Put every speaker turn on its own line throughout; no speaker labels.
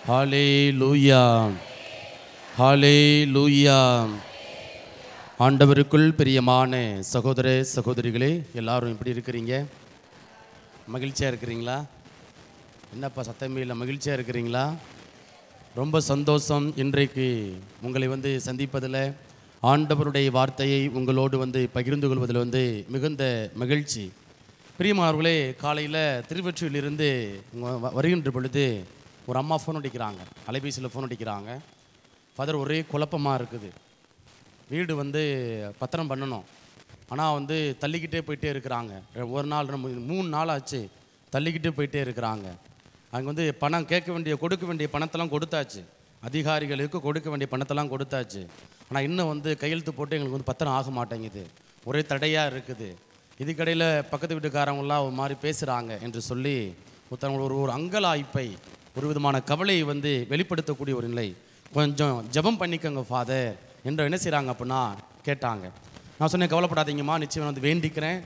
ஹல்லேலூயா, ஹல்லேலூயா. ஆண்டவருக்குள் பிரியமான சகோதர சகோதரிகளே, எல்லாரும் எப்படி இருக்கிறீங்க? மகிழ்ச்சியாக இருக்கிறீங்களா? என்னப்பா சத்தமே இல்லை, மகிழ்ச்சியாக இருக்கிறீங்களா? ரொம்ப சந்தோஷம். இன்றைக்கு உங்களை சந்திப்பதில், ஆண்டவருடைய வார்த்தையை உங்களோடு பகிர்ந்து கொள்வதில் மிகுந்த மகிழ்ச்சி. பிரியமானவர்களே, காலையில் திருவொற்றியிலிருந்து வருகின்ற பொழுது ஒரு அம்மா ஃபோன் அடிக்கிறாங்க, அலைபேசியில் ஃபோன் அடிக்கிறாங்க. ஃபாதர், ஒரே குழப்பமாக இருக்குது, வீடு பத்திரம் பண்ணணும், ஆனால் தள்ளிக்கிட்டே போயிட்டே இருக்கிறாங்க. ஒரு நாள் 3 நாள் ஆச்சு, தள்ளிக்கிட்டே போயிட்டே இருக்கிறாங்க. அங்கே பணம் கொடுக்க வேண்டிய பணத்தெல்லாம் கொடுத்தாச்சு, அதிகாரிகளுக்கு கொடுக்க வேண்டிய பணத்தெல்லாம் கொடுத்தாச்சு. ஆனால் இன்னும் கையெழுத்து போட்டு எங்களுக்கு பத்திரம் ஆக மாட்டேங்குது, ஒரே தடையாக இருக்குது. இதுக்கடையில் பக்கத்து வீட்டுக்காரங்களாம் ஒரு மாதிரி பேசுகிறாங்க என்று சொல்லி ஒரு அங்கலாய்ப்பை, ஒரு விதமான கவலையை வெளிப்படுத்தக்கூடிய ஒரு நிலை. கொஞ்சம் ஜெபம் பண்ணிக்கோங்க ஃபாதர் என்று என்ன செய்கிறாங்க அப்படின்னா கேட்டாங்க. நான் சொன்னேன், கவலைப்படாதீங்கம்மா, நிச்சயம் வேண்டிக்கிறேன்.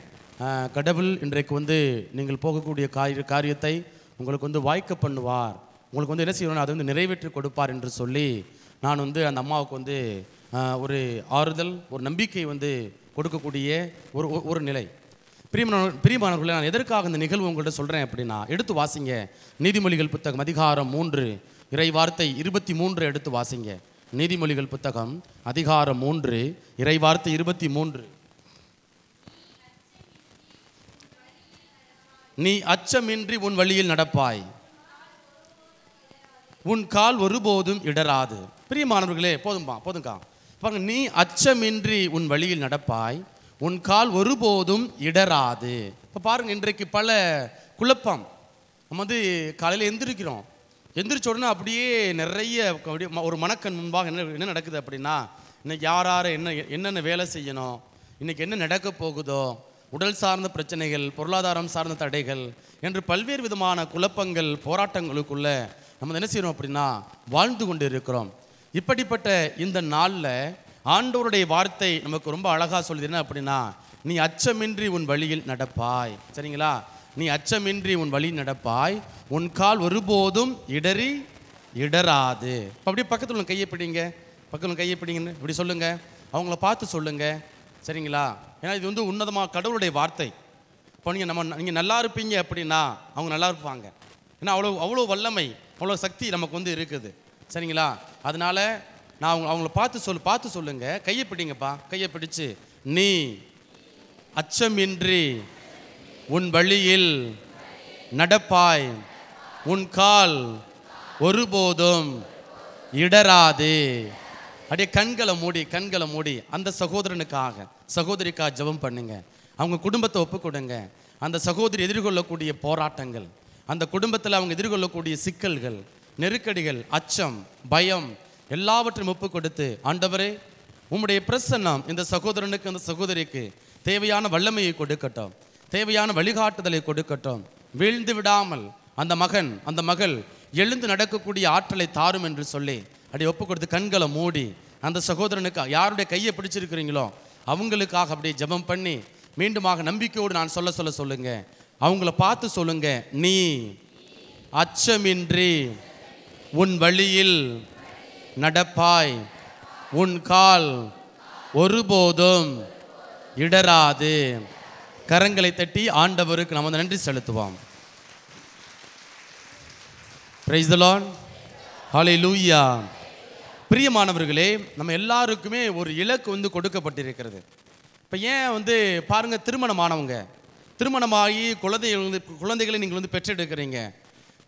கடவுள் இன்றைக்கு நீங்கள் போகக்கூடிய காரியத்தை உங்களுக்கு வாய்க்க பண்ணுவார், உங்களுக்கு என்ன செய்யணும் அதை நிறைவேற்றி கொடுப்பார் என்று சொல்லி நான் அந்த அம்மாவுக்கு ஒரு ஆறுதல், ஒரு நம்பிக்கை கொடுக்கக்கூடிய ஒரு நிலை. பிரியமானவர்களே, நான் எதற்காக இந்த நிகழ்வு உங்கள்கிட்ட சொல்கிறேன் அப்படின்னா, எடுத்து வாசிங்க நீதிமொழிகள் புத்தகம் அதிகாரம் 3 இறை வார்த்தை 23 எடுத்து வாசிங்க. நீதிமொழிகள் புத்தகம் அதிகாரம் 3 இறை வார்த்தை 23. நீ அச்சமின்றி உன் வழியில் நடப்பாய், உன் கால் ஒருபோதும் இடராது. பிரியமானவர்களே, போதும்க்கா. நீ அச்சமின்றி உன் வழியில் நடப்பாய், உன் கால் ஒருபோதும் இடராது. இப்போ பாருங்க, இன்றைக்கு பல குழப்பம். நம்ம காலையில் எந்திரிச்ச உடனே அப்படியே நிறைய ஒரு மனக்கண் முன்பாக என்ன நடக்குது அப்படின்னா, இன்னைக்கு யார் என்னென்ன வேலை செய்யணும், இன்னைக்கு என்ன நடக்க போகுதோ, உடல் சார்ந்த பிரச்சனைகள், பொருளாதாரம் சார்ந்த தடைகள் என்று பல்வேறு விதமான குழப்பங்கள், போராட்டங்களுக்குள்ள நம்ம என்ன செய்யறோம் அப்படின்னா வாழ்ந்து கொண்டு இருக்கிறோம். இப்படிப்பட்ட இந்த நாளில் ஆண்டவருடைய வார்த்தை நமக்கு ரொம்ப அழகாக சொல்லுது. என்ன அப்படின்னா, நீ அச்சமின்றி உன் வழியில் நடப்பாய். சரிங்களா? நீ அச்சமின்றி உன் வழி நடப்பாய், உன் கால் ஒருபோதும் இடராது. அப்படியே பக்கத்தில் உள்ள கையை பிடிங்கன்னு இப்படி சொல்லுங்க, அவங்கள பார்த்து சொல்லுங்க. சரிங்களா? ஏன்னா இது உன்னதமாக கடவுளுடைய வார்த்தை. இப்போ நீங்கள் நல்லா இருப்பீங்க அப்படின்னா அவங்க நல்லா இருப்பாங்க. ஏன்னா அவ்வளோ வல்லமை, அவ்வளோ சக்தி நமக்கு இருக்குது. சரிங்களா? அதனால நான் அவங்கள பார்த்து சொல்லுங்க. கையை பிடிங்கப்பா, கையை பிடிச்சு, நீ அச்சமின்றி உன் வழியில் நடப்பாய், உன் கால் ஒருபோதும் இடராது. அப்படியே கண்களை மூடி அந்த சகோதரனுக்காக, சகோதரிக்காக ஜெபம் பண்ணுங்க. அவங்க குடும்பத்தை ஒப்பு கொடுங்க. அந்த சகோதரி எதிர்கொள்ளக்கூடிய போராட்டங்கள், அந்த குடும்பத்தில் அவங்க எதிர்கொள்ளக்கூடிய சிக்கல்கள், நெருக்கடிகள், அச்சம், பயம் எல்லாவற்றையும் ஒப்பு கொடுத்து, ஆண்டவரே உம்முடைய பிரசன்னம் இந்த சகோதரனுக்கு, அந்த சகோதரிக்கு தேவையான வல்லமையை கொடுக்கட்டும், தேவையான வழிகாட்டுதலை கொடுக்கட்டும். வீழ்ந்து விடாமல் அந்த மகன், அந்த மகள் எழுந்து நடக்கக்கூடிய ஆற்றலை தாரும் என்று சொல்லி அப்படியே ஒப்பு கொடுத்து கண்களை மூடி அந்த சகோதரனுக்கு யாருடைய கையை பிடிச்சிருக்கிறீங்களோ அவங்களுக்காக அப்படியே ஜெபம் பண்ணி மீண்டுமாக நம்பிக்கையோடு நான் சொல்லுங்க. அவங்கள பார்த்து சொல்லுங்க, நீ அச்சமின்றி உன் வழியில் நடப்பாய், உன் கால் ஒருபோதும் இடராது. கரங்களை தட்டி ஆண்டவருக்கு நம்ம நன்றி செலுத்துவோம். பிரைஸ் தி லார்ட், ஹல்லேலூயா. பிரியமானவர்களே, நம்ம எல்லாருக்குமே ஒரு இலக்கு கொடுக்கப்பட்டிருக்கிறது. இப்போ ஏன் பாருங்க, திருமணமாகி குழந்தைகளை நீங்கள் பெற்றெடுக்கிறீங்க.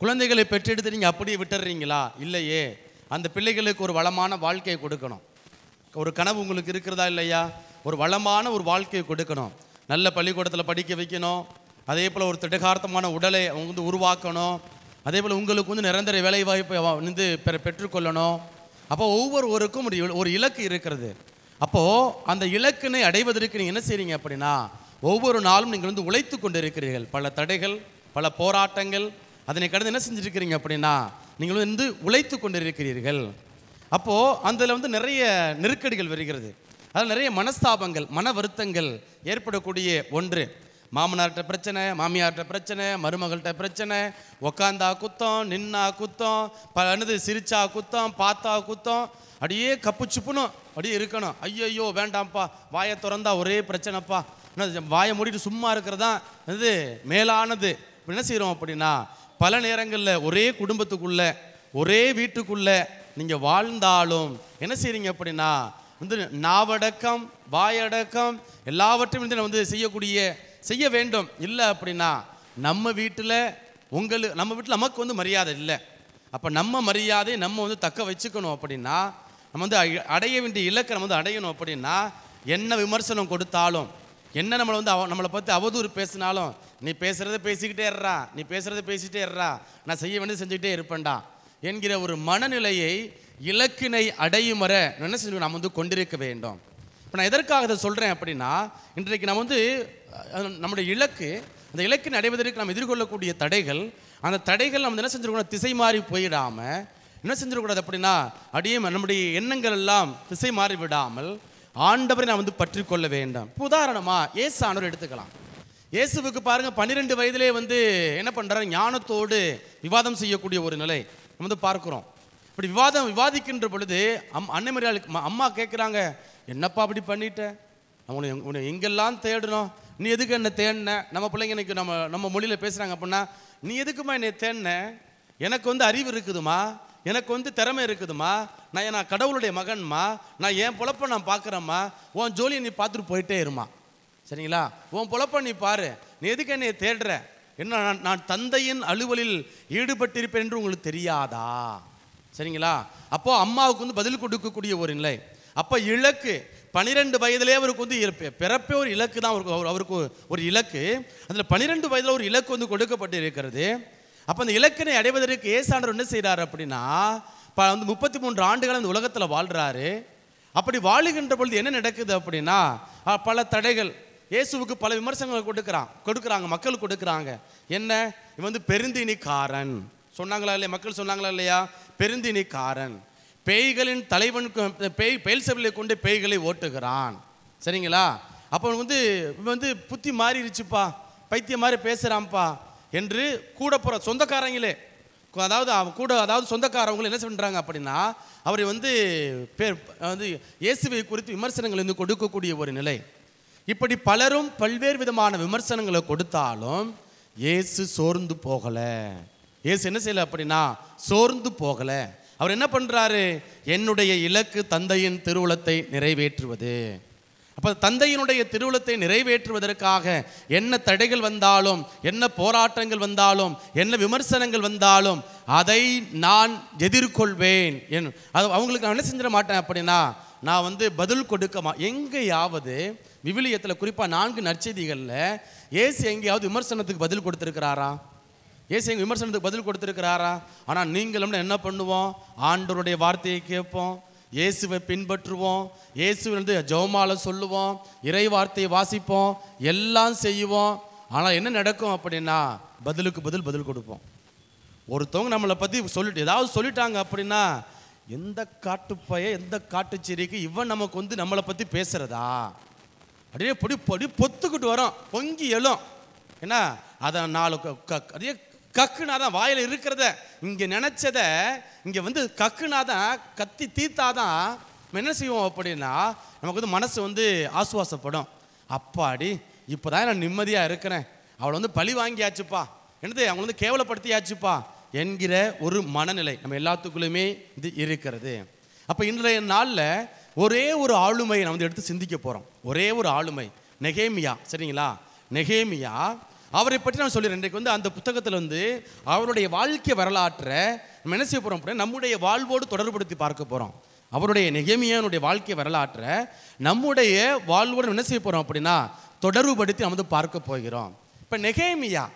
குழந்தைகளை பெற்றெடுத்து நீங்கள் அப்படியே விட்டுறீங்களா? இல்லையே. அந்த பிள்ளைகளுக்கு ஒரு வளமான வாழ்க்கையை கொடுக்கணும். ஒரு கனவு உங்களுக்கு இருக்கிறதா இல்லையா? ஒரு வளமான ஒரு வாழ்க்கையை கொடுக்கணும். நல்ல பள்ளிக்கூடத்தில் படிக்க வைக்கணும். அதே போல் ஒரு திடகார்த்தமான உடலை அவங்க உருவாக்கணும். அதே போல் உங்களுக்கு நிரந்தர வேலைவாய்ப்பை பெற்றுக்கொள்ளணும். அப்போ ஒவ்வொருவருக்கும் ஒரு இலக்கு இருக்கிறது. அப்போது அந்த இலக்கினை அடைவதற்கு நீங்கள் என்ன செய்கிறீங்க அப்படின்னா, ஒவ்வொரு நாளும் நீங்கள் உழைத்து கொண்டு இருக்கிறீர்கள். பல தடைகள், பல போராட்டங்கள், அதனை கடந்து என்ன செஞ்சுருக்கிறீங்க அப்படின்னா நீங்கள் உழைத்து கொண்டு இருக்கிறீர்கள். அப்போது அதில் நிறைய நெருக்கடிகள் வருகிறது. அதில் நிறைய மனஸ்தாபங்கள், மன வருத்தங்கள் ஏற்படக்கூடிய ஒன்று. மாமனார்கிட்ட பிரச்சனை, மாமியார்கிட்ட பிரச்சனை, மருமகள்கிட்ட பிரச்சனை, உக்காந்தா குத்தம், நின்னா குத்தம், என்னது சிரிச்சா குத்தம், பார்த்தா குத்தம், அப்படியே கப்பு சுப்புனும் அப்படியே இருக்கணும். ஐயோ வேண்டாம்ப்பா, வாயை திறந்தா ஒரே பிரச்சனைப்பா, வாயை மூடிட்டு சும்மா இருக்கிறதா இது மேலானது. என்ன செய்கிறோம் அப்படின்னா, பல நேரங்களில் ஒரே குடும்பத்துக்குள்ள ஒரே வீட்டுக்குள்ள நீங்கள் வாழ்ந்தாலும் என்ன செய்கிறீங்க அப்படின்னா வந்து நாவடக்கம் வாயடக்கம் எல்லாவற்றையும் வந்து செய்ய வேண்டும். இல்லை அப்படின்னா நம்ம வீட்டில் நமக்கு வந்து மரியாதை இல்லை. அப்போ நம்ம மரியாதை நம்ம வந்து தக்க வச்சுக்கணும். அப்படின்னா நம்ம வந்து அடைய வேண்டிய இலக்கை நம்ம வந்து அடையணும். அப்படின்னா என்ன விமர்சனம் கொடுத்தாலும், என்ன நம்மளை பற்றி அவதூறு பேசினாலும், நீ பேசுகிறத பேசிக்கிட்டே இருறா, நீ பேசுகிறத பேசிக்கிட்டே இருறா, நான் செய்ய வேண்டியது செஞ்சுக்கிட்டே இருப்பேன்டா என்கிற ஒரு மனநிலையை இலக்கினை அடையும் வரை என்ன செஞ்சு நாம் வந்து கொண்டிருக்க வேண்டும். இப்போ நான் எதற்காக அதை சொல்கிறேன் அப்படின்னா, இன்றைக்கு நம்ம வந்து நம்முடைய இலக்கு, அந்த இலக்கினை அடைவதற்கு நாம் எதிர்கொள்ளக்கூடிய தடைகள், அந்த தடைகள் நம்ம என்ன செஞ்சிருக்கணும், திசை மாறி போயிடாமல் என்ன செஞ்சிடக்கூடாது அப்படின்னா, அப்படியே நம்முடைய எண்ணங்கள் எல்லாம் திசை மாறி விடாமல் ஆண்டவரை நாம் வந்து பற்றி கொள்ள வேண்டும். இப்போ உதாரணமாக இயேசு ஆண்டவர் எடுத்துக்கலாம். இயேசுவுக்கு பாருங்கள் 12 வயதிலே வந்து என்ன பண்ணுறாரு, ஞானத்தோடு விவாதம் செய்யக்கூடிய ஒரு நிலை நம்ம வந்து பார்க்குறோம். இப்படி விவாதிக்கின்ற பொழுது அன்னை மரியாளுக்கு அம்மா கேட்குறாங்க, என்னப்பா அப்படி பண்ணிட்ட, உன்னை எங்கெல்லாம் தேடணும், நீ எதுக்கு என்ன தேடின, நம்ம பிள்ளைங்க இன்னைக்கு நம்ம மொழியில் பேசுகிறாங்க அப்படின்னா, நீ எதுக்குமா என்னை தேடின, எனக்கு வந்து அறிவு இருக்குதுமா, எனக்கு வந்து திறமை இருக்குதுமா, நான் கடவுளுடைய மகன்மா, நான் என் பொழப்ப நான் பார்க்குறேம்மா, உன் ஜோலியை நீ பார்த்துட்டு போயிட்டே இருமா, சரிங்களா, உன் பொழப்ப நீ பாரு, நீ எதுக்கு என்னை தேடுற, என்ன நான் தந்தையின் அலுவலில் ஈடுபட்டிருப்பேன் என்று உங்களுக்கு தெரியாதா, சரிங்களா. அப்போ அம்மாவுக்கு வந்து பதில் கொடுக்கக்கூடிய ஒரு நிலை. அப்போ இலக்கு 12 வயதிலே அவருக்கு வந்து பிறப்பே ஒரு இலக்கு தான், அவருக்கு ஒரு இலக்கு, அதில் 12 வயதில் ஒரு இலக்கு வந்து கொடுக்கப்பட்டு இருக்கிறது. அப்போ அந்த இலக்கினை அடைவதற்கு ஏசாண்டவர் என்ன செய்கிறார் அப்படின்னா, வந்து 33 ஆண்டுகள் அந்த உலகத்தில் வாழ்கிறாரு. அப்படி வாழுகின்ற பொழுது என்ன நடக்குது அப்படின்னா, பல தடைகள், இயேசுவுக்கு பல விமர்சனங்கள் கொடுக்குறாங்க, மக்கள் கொடுக்குறாங்க. என்ன, இவன் வந்து பெருந்தினிக்காரன் சொன்னாங்களா இல்லையா, மக்கள் சொன்னாங்களா இல்லையா, பெருந்தினிக்காரன், பேய்களின் தலைவன், பெயல்செபூலை கொண்டு பேய்களை ஓட்டுகிறான், சரிங்களா. அப்போ வந்து புத்தி மாறிடுச்சுப்பா, பைத்தியம் மாதிரி பேசுகிறான்ப்பா என்று கூட போகிற சொந்தக்காரங்களே, அதாவது சொந்தக்காரவங்களும் என்ன பண்ணுறாங்க அப்படின்னா, அவரை வந்து இயேசுவை குறித்து விமர்சனங்கள் வந்து கொடுக்கக்கூடிய ஒரு நிலை. இப்படி பலரும் பல்வேறு விதமான விமர்சனங்களை கொடுத்தாலும் இயேசு சோர்ந்து போகலை. இயேசு என்ன செய்யலை அப்படின்னா, சோர்ந்து போகலை. அவர் என்ன பண்ணுறாரு, என்னுடைய இலக்கு தந்தையின் திருவுளத்தை நிறைவேற்றுவது. அப்போ தந்தையினுடைய திருவுளத்தை நிறைவேற்றுவதற்காக என்ன தடைகள் வந்தாலும், என்ன போராட்டங்கள் வந்தாலும், என்ன விமர்சனங்கள் வந்தாலும் அதை நான் எதிர்கொள்வேன். அது அவங்களுக்கு நான் என்ன செஞ்சிட மாட்டேன் அப்படின்னா, நான் வந்து பதில் கொடுக்க எங்கேயாவது விவிலியத்தில் குறிப்பாக 4 நற்செய்திகளில் இயேசு எங்கேயாவது விமர்சனத்துக்கு பதில் கொடுத்துருக்கிறாரா? இயேசு எங்கள் விமர்சனத்துக்கு பதில் கொடுத்துருக்கிறாரா? ஆனால் நீங்களும் என்ன பண்ணுவோம், ஆண்டவருடைய வார்த்தையை கேட்போம், இயேசுவை பின்பற்றுவோம், இயேசு வந்து ஜெபமாலை சொல்லுவோம், இறை வார்த்தையை வாசிப்போம், எல்லாம் செய்வோம். ஆனால் என்ன நடக்கும் அப்படின்னா, பதிலுக்கு பதில் கொடுப்போம். ஒருத்தவங்க நம்மளை பற்றி ஏதாவது சொல்லிட்டாங்க அப்படின்னா, எந்த காட்டுப்பைய எந்த காட்டுச்சேரிக்கு இவன் நமக்கு வந்து நம்மளை பற்றி பேசுகிறதா, அப்படியே பொடி பொத்துக்கிட்டு வரோம், பொங்கி எழும். ஏன்னா அதை 4 அதே கக்குனாதான் வாயில் இருக்கிறத இங்கே நினச்சதை இங்கே வந்து கக்குனாதான், கத்தி தீர்த்தாதான் என்ன செய்வோம் அப்படின்னா, நமக்கு வந்து மனசு வந்து ஆசுவாசப்படும். அப்பாடி இப்போ தான் நான் நிம்மதியாக இருக்கிறேன், அவளை வந்து பழி வாங்கியாச்சுப்பா, என்னது அவங்கள வந்து கேவலப்படுத்தியாச்சுப்பா என்கிற ஒரு மனநிலை நம்ம எல்லாத்துக்குள்ளுமே இது இருக்கிறது. அப்போ இன்றைய நாளில் ஒரே ஒரு ஆளுமையை நம்ம வந்து எடுத்து சிந்திக்க போகிறோம். ஒரே ஒரு ஆளுமை, நெகேமியா, சரிங்களா. நெகேமியா அவரை பற்றி நான் சொல்லிடுறேன். இன்றைக்கு வந்து அந்த புத்தகத்தில் வந்து அவருடைய வாழ்க்கை வரலாற்றை நம்ம என்ன செய்ய போகிறோம் அப்படின்னா, நம்முடைய வாழ்வோடு தொடர்புபடுத்தி பார்க்க போகிறோம். அவருடைய நெகேமியானுடைய வாழ்க்கை வரலாற்றை நம்முடைய வாழ்வோடு என்ன செய்ய போகிறோம் அப்படின்னா, தொடர்புபடுத்தி நம்ம வந்து பார்க்க போகிறோம். இப்போ நெகேமியா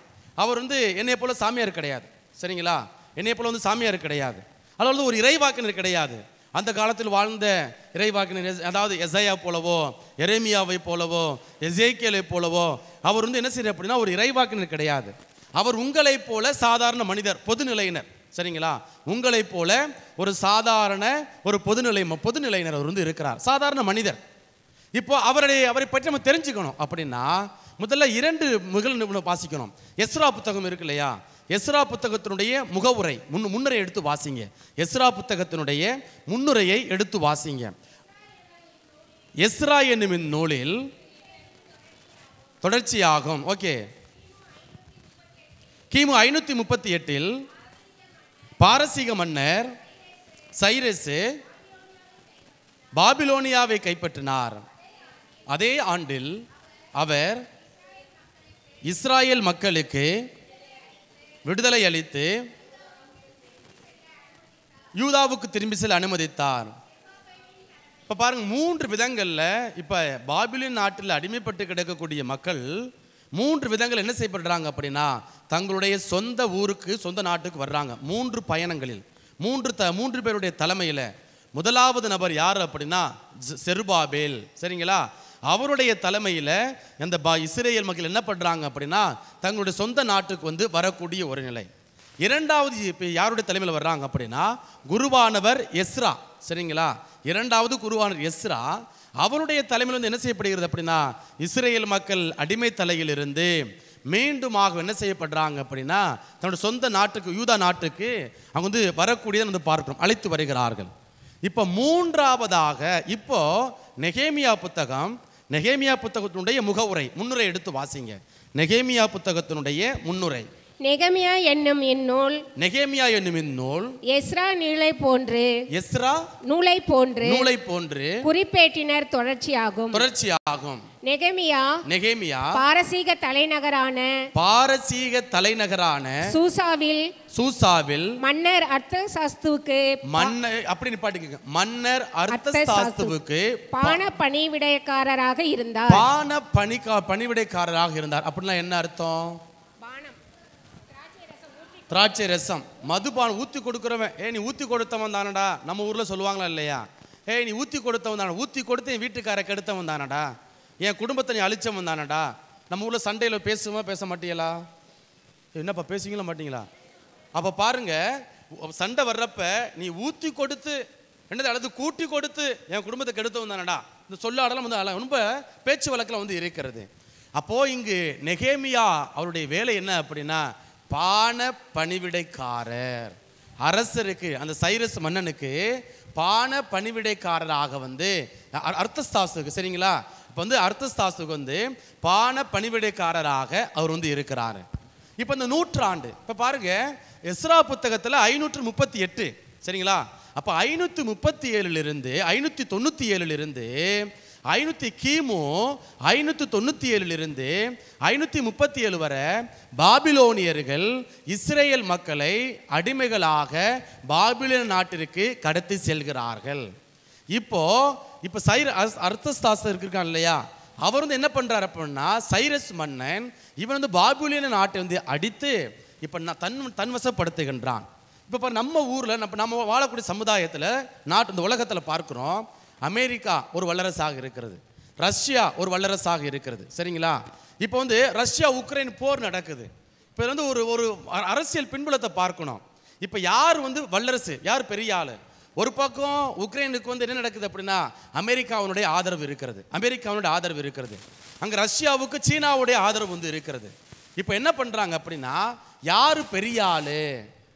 அவர் வந்து என்னை போல சாமியார் கிடையாது, சரிங்களா. என்னை போல வந்து சாமியார் கிடையாது, அதாவது ஒரு இறைவாக்கினர் கிடையாது. அந்த காலத்தில் வாழ்ந்த இறைவாக்கினர், அதாவது எசையா போலவோ, எரேமியாவை போலவோ, எசேக்கியலை போலவோ அவர் வந்து என்ன செய்யறார் அப்படின்னா, ஒரு இறைவாக்கினர் கிடையாது. அவர் உங்களை போல சாதாரண மனிதர், பொதுநிலையினர், சரிங்களா. உங்களை போல ஒரு சாதாரண ஒரு பொதுநிலையினர் அவர் வந்து இருக்கிறார், சாதாரண மனிதர். இப்போ அவரை பற்றி நம்ம தெரிஞ்சுக்கணும் அப்படின்னா, முதல்ல 2 வாசிக்கணும். எஸ்ரா புத்தகம் இருக்கு இல்லையா, எஸ்ரா புத்தகத்தினுடைய முகவுரை முன்னுரை எடுத்து வாசிங்க. எஸ்ரா புத்தகத்தினுடைய முன்னுரையை எடுத்து வாசிங்க. எஸ்ரா என்னும் நூலில் தொடர்ச்சியாகும். ஓகே, கிமு 538 பாரசீக மன்னர் சைரஸ் பாபிலோனியாவை கைப்பற்றினார். அதே ஆண்டில் அவர் இஸ்ராயேல் மக்களுக்கு விடுதலை அளித்து யூதாவுக்கு திரும்பி செல்ல அனுமதித்தார். இப்போ பாருங்க, 3 விதங்களில் இப்போ பாபிலோன் நாட்டில் அடிமைப்பட்டு கிடக்கக்கூடிய மக்கள் 3 விதங்கள் என்ன செய்யப்படுறாங்க அப்படின்னா, தங்களுடைய சொந்த ஊருக்கு சொந்த நாட்டுக்கு வர்றாங்க. 3 பயணங்களில் 3 பேருடைய தலைமையில். முதலாவது நபர் யார் அப்படின்னா செருபாபேல். சரிங்களா, அவருடைய தலைமையில் அந்த இஸ்ரேல் மக்கள் என்ன பண்ணுறாங்க அப்படின்னா தங்களுடைய சொந்த நாட்டுக்கு வந்து வரக்கூடிய ஒரு நிலை. இரண்டாவது இப்போ யாருடைய தலைமையில் வர்றாங்க அப்படின்னா குருவானவர் எஸ்ரா. சரிங்களா, இரண்டாவது குருவானவர் எஸ்ரா அவருடைய தலைமையில் வந்து என்ன செய்யப்படுகிறது அப்படின்னா இஸ்ரேல் மக்கள் அடிமை தலையிலிருந்து மீண்டுமாக என்ன செய்யப்படுறாங்க அப்படின்னா தன்னுடைய சொந்த நாட்டுக்கு யூதா நாட்டுக்கு அவங்க வந்து வரக்கூடியதை வந்து பார்க்கிறோம், அழைத்து வருகிறார்கள். இப்போ மூன்றாவதாக இப்போ நெகேமியா புத்தகத்தினுடைய முன்னுரை எடுத்து வாசிங்க. நெகேமியா புத்தகத்தினுடைய முன்னுரை.
நெகேமியா என்னும் இந்நூல் எஸ்ரா நூலை போன்று குறிப்பேட்டினர் தொடர்ச்சியாகும். நெகேமியா பாரசீக தலைநகரான சூசாவில் மன்னர் அர்த்தசாஸ்துவுக்கு பான பணிவிடைக்காரராக இருந்தார்.
அப்படின்னா என்ன அர்த்தம்? திராட்சை ரசம் மதுபானம் ஊற்றி கொடுக்குறவன். நீ ஊற்றி கொடுத்தவன் தானடா, நம்ம ஊரில் சொல்லுவாங்களா இல்லையா? நீ ஊற்றி கொடுத்தவன் தானே, ஊற்றி கொடுத்து என் வீட்டுக்கார கெடுத்தவன் தானடா, என் குடும்பத்தை நீ அழிச்சவன் தானடா. நம்ம ஊரில் சண்டையில் பேச மாட்டீங்களா? என்னப்பா பேசுவீங்களா மாட்டீங்களா? அப்போ பாருங்க, சண்டை வர்றப்ப நீ ஊற்றி கொடுத்து அல்லது கூட்டி கொடுத்து என் குடும்பத்தை கெடுத்தவன் தானடா, இந்த சொல்லாடலாம் வந்து ரொம்ப பேச்சு வழக்கில் வந்து இருக்கிறது. அப்போது இங்கு நெகேமியா அவருடைய வேலை என்ன அப்படின்னா பான பணிவிடைக்காரர். அரசருக்கு, அந்த சைரஸ் மன்னனுக்கு பான பணிவிடைக்காரராக வந்து அர்த்தசாஸ்துக்கு, சரிங்களா, இப்போ வந்து அர்த்தசாஸ்துக்கு வந்து பான பணிவிடைக்காரராக அவர் வந்து இருக்கிறார். இப்போ இந்த நூற்றாண்டு இப்போ பாருங்க, எஸ்ரா புத்தகத்தில் 538, சரிங்களா, அப்போ 537 597 கிமு 597 537 வரை பாபிலோனியர்கள் இஸ்ரேல் மக்களை அடிமைகளாக பாபிலோன் நாட்டிற்கு கடத்தி செல்கிறார்கள். இப்போ அர்த்தசாஸ்திரம் இருக்கான் இல்லையா, அவர் வந்து என்ன பண்றாரு அப்படின்னா சைரஸ் மன்னன் இவன் வந்து பாபிலோன் நாட்டை வந்து அடித்து இப்போ தன்வசப்படுத்துகின்றான். இப்போ நம்ம ஊரில் நம்ம வாழக்கூடிய சமுதாயத்தில் இந்த உலகத்தில் பார்க்குறோம், அமெரிக்கா ஒரு வல்லரசாக இருக்கிறது, ரஷ்யா ஒரு வல்லரசாக இருக்கிறது. சரிங்களா, இப்போ வந்து ரஷ்யா உக்ரைன் போர் நடக்குது. இப்போ வந்து ஒரு அரசியல் பின்புலத்தை பார்க்கணும். இப்போ யார் வந்து வல்லரசு, யார் பெரிய ஆள்? ஒரு பக்கம் உக்ரைனுக்கு வந்து என்ன நடக்குது அப்படின்னா அமெரிக்காவுடைய ஆதரவு இருக்கிறது. அங்கே ரஷ்யாவுக்கு சீனாவுடைய ஆதரவு வந்து இருக்கிறது. இப்போ என்ன பண்ணுறாங்க அப்படின்னா யார் பெரிய ஆள்,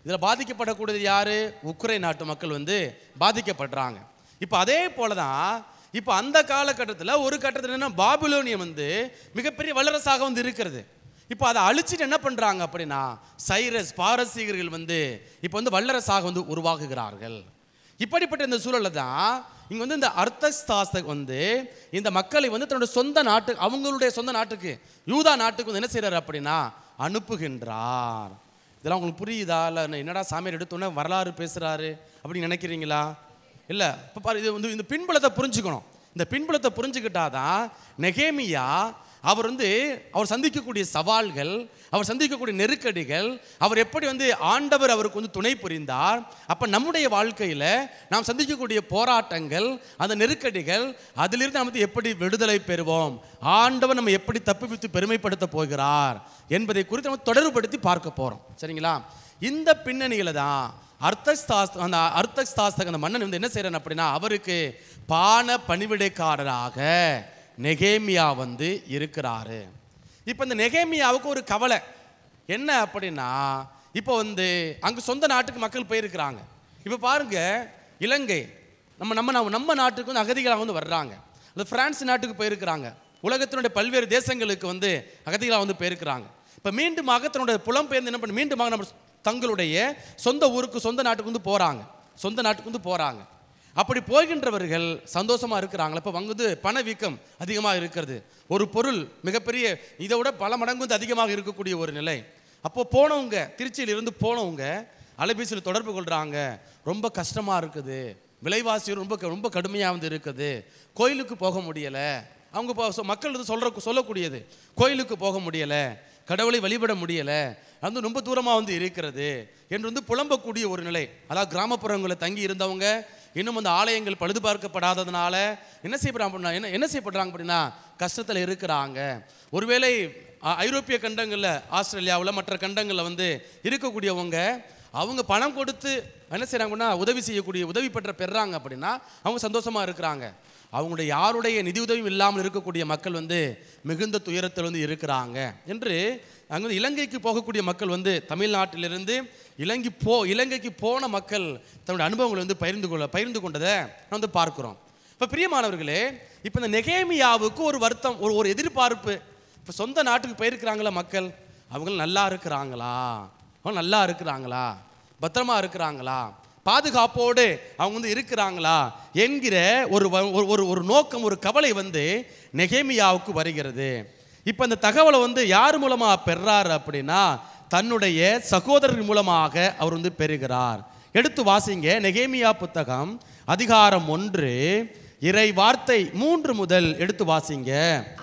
இதில் பாதிக்கப்படக்கூடியது யார்? உக்ரைன் நாட்டு மக்கள் வந்து பாதிக்கப்படுறாங்க. இப்போ அதே போல தான் இப்போ அந்த காலகட்டத்தில் ஒரு கட்டத்தில் என்ன பாபிலோனியம் வந்து மிகப்பெரிய வல்லரசாக வந்து இருக்கிறது. இப்போ அதை அழிச்சிட்டு என்ன பண்ணுறாங்க அப்படின்னா சைரஸ் பாரசீகர்கள் வந்து இப்போ வந்து வல்லரசாக வந்து உருவாகுகிறார்கள். இப்படிப்பட்ட இந்த சூழலில் தான் இங்கே வந்து இந்த அர்த்தசாஸ்திரம் வந்து இந்த மக்களை வந்து தன்னோட சொந்த நாட்டுக்கு, அவங்களுடைய சொந்த நாட்டுக்கு, யூதா நாட்டுக்கு வந்து என்ன செய்கிறார் அப்படின்னா அனுப்புகின்றார். இதெல்லாம் உங்களுக்கு புரியுதா? இல்லை என்னடா சாமியார் எடுத்தோன்னே வரலாறு பேசுகிறாரு அப்படின்னு நினைக்கிறீங்களா? இல்லை. இப்போ பாரு, இது வந்து இந்த பின்புலத்தை புரிஞ்சுக்கணும். இந்த பின்புலத்தை புரிஞ்சுக்கிட்டாதான் நெகேமியா அவர் சந்திக்கக்கூடிய சவால்கள், அவர் சந்திக்கக்கூடிய நெருக்கடிகள், அவர் எப்படி வந்து ஆண்டவர் அவருக்கு வந்து துணை புரிந்தார், அப்போ நம்முடைய வாழ்க்கையில் நாம் சந்திக்கக்கூடிய போராட்டங்கள், அந்த நெருக்கடிகள், அதிலிருந்து நம்ம எப்படி விடுதலை பெறுவோம், ஆண்டவர் நம்ம எப்படி தப்பித்து பெருமைப்படுத்த போகிறார் என்பதை குறித்து நம்ம தொடர்புபடுத்தி பார்க்க போகிறோம். சரிங்களா, இந்த பின்னணியில் தான் அர்த்தசாஸ்திரம் அந்த மன்னன் வந்து என்ன செய்கிறான் அப்படின்னா அவருக்கு பான பணிவிடைக்காரராக நெகேமியா வந்து இருக்கிறாரு. இப்போ இந்த நெகேமியாவுக்கு ஒரு கவலை என்ன அப்படின்னா, இப்போ அங்கே சொந்த நாட்டுக்கு மக்கள் போயிருக்கிறாங்க. இப்போ பாருங்க, இலங்கை நம்ம நாட்டுக்கு அகதிகளாக வர்றாங்க. அது பிரான்ஸ் நாட்டுக்கு போயிருக்கிறாங்க. உலகத்தினுடைய பல்வேறு தேசங்களுக்கு அகதிகளாக போயிருக்கிறாங்க. இப்போ மீண்டுமாக தன்னுடைய புலம்பெயர்ந்து என்ன பண்ணி மீண்டுமாக நம்ம தங்களுடைய சொந்த ஊருக்கு சொந்த நாட்டுக்கு போகிறாங்க. சொந்த நாட்டுக்கு போகிறாங்க. அப்படி போகின்றவர்கள் சந்தோஷமாக இருக்கிறாங்களா? இப்போ பணவீக்கம் அதிகமாக இருக்கிறது. ஒரு பொருள் மிகப்பெரிய இதை விட பல மடங்கு அதிகமாக இருக்கக்கூடிய ஒரு நிலை. அப்போது போனவங்க, திருச்சியிலிருந்து போனவங்க அலைபேசியில் தொடர்பு கொள்கிறாங்க. ரொம்ப கஷ்டமாக இருக்குது, விலைவாசி ரொம்ப ரொம்ப கடுமையாக இருக்குது, கோயிலுக்கு போக முடியலை. அவங்க மக்கள் சொல்லக்கூடியது, கோயிலுக்கு போக முடியலை, கடவுளை வழிபட முடியலை, ரொம்ப தூரமாக இருக்கிறது என்று புலம்பக்கூடிய ஒரு நிலை. அதாவது கிராமப்புறங்களில் தங்கி இருந்தவங்க இன்னும் அந்த ஆலயங்கள் பழுது பார்க்கப்படாததுனால என்ன செய்யப்படுறாங்க அப்படின்னா கஷ்டத்தில் இருக்கிறாங்க. ஒருவேளை ஐரோப்பிய கண்டங்களில், ஆஸ்திரேலியாவில், மற்ற கண்டங்களில் இருக்கக்கூடியவங்க அவங்க பணம் கொடுத்து என்ன செய்கிறாங்கன்னா உதவி பெறாங்க அப்படின்னா அவங்க சந்தோஷமாக இருக்கிறாங்க. அவங்களுடைய யாருடைய நிதி உதவியும் இல்லாமல் இருக்கக்கூடிய மக்கள் மிகுந்த துயரத்தில் இருக்கிறாங்க என்று அங்கே இலங்கைக்கு போகக்கூடிய மக்கள் தமிழ்நாட்டிலிருந்து இலங்கைக்கு போன மக்கள் தன்னுடைய அனுபவங்களை பகிர்ந்து கொண்டதை நான் பார்க்குறோம். இப்போ பிரியமானவர்களே, இப்போ இந்த நெகேமியாவுக்கு ஒரு வருத்தம், ஒரு எதிர்பார்ப்பு. இப்போ சொந்த நாட்டுக்கு போயிருக்கிறாங்களா மக்கள், அவங்க நல்லா இருக்கிறாங்களா, பத்திரமா இருக்கிறாங்களா, பாதுகாப்போடு அவங்க இருக்கிறாங்களா என்கிற ஒரு நோக்கம், ஒரு கவலை நெகேமியாவுக்கு வருகிறது. இப்போ இந்த தகவலை யார் மூலமாக பெறார் அப்படின்னா தன்னுடைய சகோதரர் மூலமாக அவர் பெறுகிறார். எடுத்து வாசிங்க, நெகேமியா புத்தகம் அதிகாரம் 1 இறை வார்த்தை 3 முதல் எடுத்து வாசிங்க.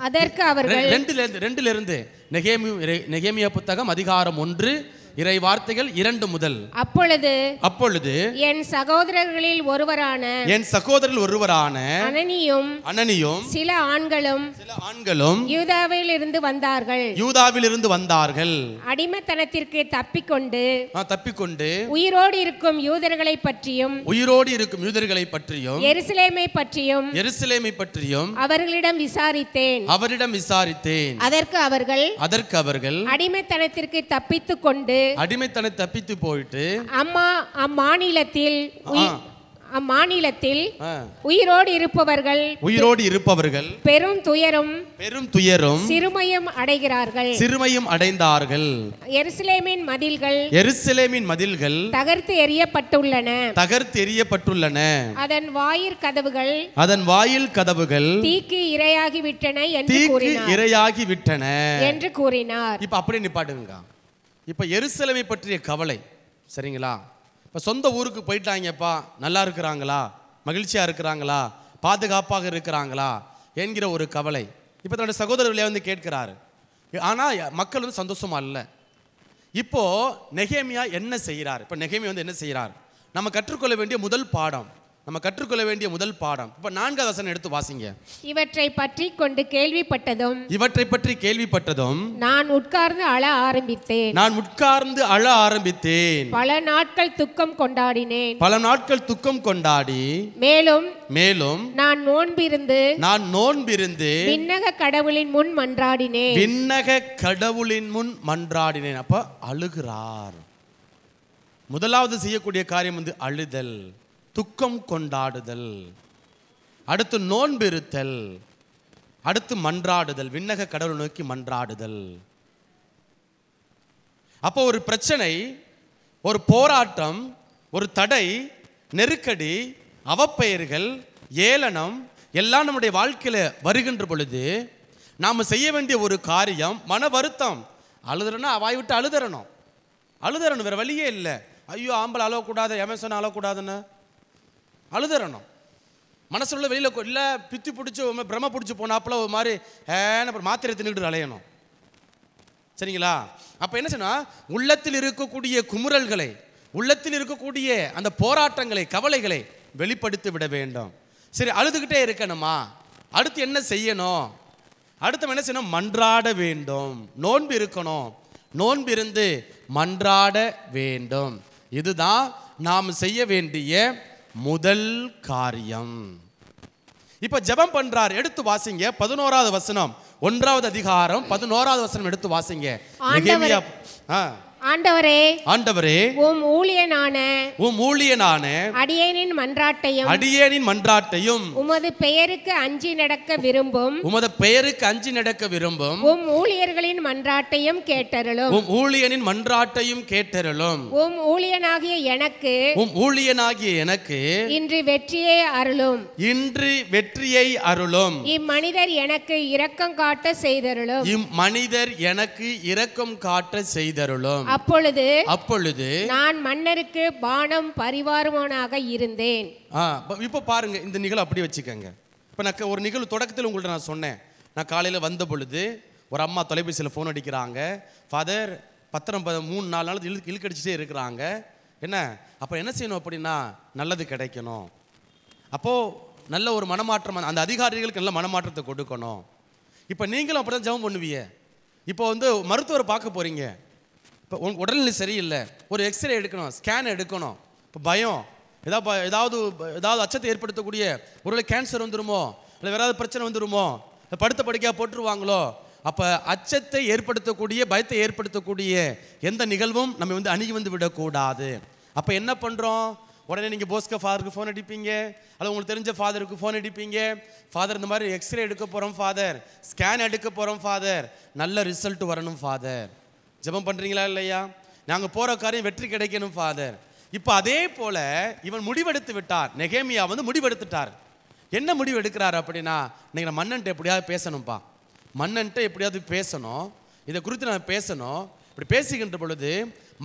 அதற்கு அவர்கள் 2 நெகேமியா புத்தகம் அதிகாரம் 1 இறை வார்த்தைகள் 2 முதல். அப்பொழுது
என் சகோதரர்களில் ஒருவரான
அனனியும்
சில ஆண்களும் யூதாவில் இருந்து வந்தார்கள். அடிமைத்தனத்திற்கு தப்பிக்கொண்டு உயிரோடு இருக்கும் யூதர்களை பற்றியும் எருசலேமை பற்றியும் அவர்களிடம் விசாரித்தேன். அதற்கு அவர்கள் அடிமைத்தனத்திற்கு தப்பித்து போயிட்டு அம்மாநிலத்தில் உயிரோடு இருப்பவர்கள் பெரும் துயரும் சிறுமையும் அடைந்தார்கள். எருசலேமின் மதில்கள் தகர்த்து எறியப்பட்டுள்ளன. அதன் வாயில் கதவுகள் தீக்கு இரையாகிவிட்டன என்று கூறினார்.
இப்ப அப்படியே நிப்பாட்டுங்க. இப்போ எருசலேமை பற்றிய கவலை, சரிங்களா? இப்போ சொந்த ஊருக்கு போயிட்டாங்கப்பா, நல்லா இருக்கிறாங்களா, மகிழ்ச்சியாக இருக்கிறாங்களா, பாதுகாப்பாக இருக்கிறாங்களா என்கிற ஒரு கவலை இப்போ தன்னுடைய சகோதரர்களே கேட்கிறாரு. ஆனால் மக்கள் சந்தோஷமா இல்லை. இப்போது நெகேமியா என்ன செய்கிறார்? இப்போ நெகேமியா என்ன செய்கிறார்? நம்ம கற்றுக்கொள்ள வேண்டிய முதல் பாடம் இப்போ 4வது வசனம் எடுத்து வாசிங்க.
இவற்றை பற்றி கேள்விப்பட்டதும் நான் உட்கார்ந்து அழ ஆரம்பித்தேன். பல நாட்கள் துக்கம் கொண்டாடி மேலும் நான் நோன்பிருந்து விண்ணக கடவுளின் முன் மன்றாடினேன். அப்ப அழுகிறார். முதலாவது செய்யக்கூடிய காரியம் அழுதல், துக்கம் கொண்டாடுதல், அடுத்து நோன்பிருத்தல், அடுத்து மன்றாடுதல், விண்ணக கடவுளை நோக்கி மன்றாடுதல். அப்போ ஒரு பிரச்சனை, ஒரு போராட்டம், ஒரு தடை, நெருக்கடி, அவப்பெயர்கள், ஏளனம் எல்லாம் நம்முடைய வாழ்க்கையில வருகின்ற பொழுது நாம் செய்ய வேண்டிய ஒரு காரியம் மன வருத்தம். அழுதுறனா வாய் விட்டு அழுதறணும், வேற வழியே இல்லை. ஐயோ ஆம்பளை அழக்கூடாது, எமசன் அழக்கூடாதுன்னு அழுதறணும். மனசுல வெளியில இல்லை பித்தி பிடிச்சி பிரம பிடிச்சி போனாப்புல ஒரு மாதிரி மாத்திரை தின்னுட்டு அலையணும், சரிங்களா? அப்போ என்ன சொன்னா, உள்ளத்தில் இருக்கக்கூடிய குமுறல்களை, உள்ளத்தில் இருக்கக்கூடிய அந்த போராட்டங்களை, கவலைகளை வெளிப்படுத்தி விட வேண்டும். சரி, அழுதுகிட்டே இருக்கணுமா? அடுத்து என்ன செய்யணும்? அடுத்து என்ன செய்யணும்? மன்றாட வேண்டும். நோன்பு இருக்கணும், நோன்பிருந்து மன்றாட வேண்டும். இதுதான் நாம் செய்ய வேண்டிய முதல் காரியம். இப்ப ஜெபம் பண்றார். எடுத்து வாசிங்க 11வது வசனம், 1வது அதிகாரம் 11வது வசனம் எடுத்து வாசிங்க. நெகேமியா
ஆண்டவரே,
ஆண்டவரே,
உம் ஊழியனான
அடியேனின் மன்றாட்டையும்
உமது பெயருக்கு அஞ்சி நடக்க விரும்பும் உம் ஊழியர்களின் மன்றாட்டையும் கேட்டருளும். உம் ஊழியனாகிய எனக்கு இன்று வெற்றியை அருளும். இம்மனிதர் எனக்கு இரக்கம் காட்ட செய்தருளும். அப்பொழுது நான் மன்னருக்கு பானம் பரிவாரமானாக இருந்தேன்.
இப்போ பாருங்க, இந்த நிகழ்வு அப்படி வச்சுக்கோங்க. இப்போ நான் ஒரு நிகழ்வு தொடக்கத்தில் உங்கள்ட்ட நான் சொன்னேன். நான் காலையில் வந்த பொழுது ஒரு அம்மா தொலைபேசியில் ஃபோன் அடிக்கிறாங்க. ஃபாதர் பத்திரம் 3-4 நாள் இழுக்கடிச்சிட்டே இருக்கிறாங்க. என்ன அப்போ என்ன செய்யணும் அப்படின்னா, நல்லது கிடைக்கணும். அப்போது நல்ல ஒரு மனமாற்றம், அந்த அதிகாரிகளுக்கு நல்ல மனமாற்றத்தை கொடுக்கணும். இப்போ நீங்களும் அப்படி தான் ஜெபம் பண்ணுவீங்க. இப்போ மருத்துவரை பார்க்க போகிறீங்க. இப்போ உடல்நிலை சரியில்லை, ஒரு எக்ஸ்ரே எடுக்கணும், ஸ்கேன் எடுக்கணும். இப்போ பயம், ஏதாவது அச்சத்தை ஏற்படுத்தக்கூடிய, ஒருவேளை கேன்சர் வந்துடுமோ, இல்லை வேற ஏதாவது பிரச்சனை வந்துடுமோ, படுத்த படுக்கையாக போட்டுருவாங்களோ. அப்போ அச்சத்தை ஏற்படுத்தக்கூடிய, பயத்தை ஏற்படுத்தக்கூடிய எந்த நிகழ்வும் நம்ம அணுகி விடக்கூடாது. அப்போ என்ன பண்ணுறோம்? உடனே நீங்கள் போஸ்கோ ஃபாதருக்கு ஃபோன் அடிப்பீங்க, அல்லது உங்களுக்கு தெரிஞ்ச ஃபாதருக்கு ஃபோன் அடிப்பீங்க. ஃபாதர் இந்த மாதிரி எக்ஸ்ரே எடுக்க போகிறோம் ஃபாதர், ஸ்கேன் எடுக்க போகிறோம் ஃபாதர், நல்ல ரிசல்ட் வரணும் ஃபாதர். ஜெபம் பண்ணுறீங்களா இல்லையா? நாங்கள் போகிற காரியம் வெற்றி கிடைக்கணும் ஃபாதர். இப்போ அதே போல் இவன் முடிவெடுத்து விட்டார். நெகேமியா முடிவெடுத்துட்டார். என்ன முடிவு எடுக்கிறார் அப்படின்னா, இன்னைக்கு நான் மன்னன்ட்ட எப்படியாவது பேசணும்ப்பா, மன்னன்ட்ட எப்படியாவது பேசணும், இதை குறித்து நான் பேசணும். இப்படி பேசுகின்ற பொழுது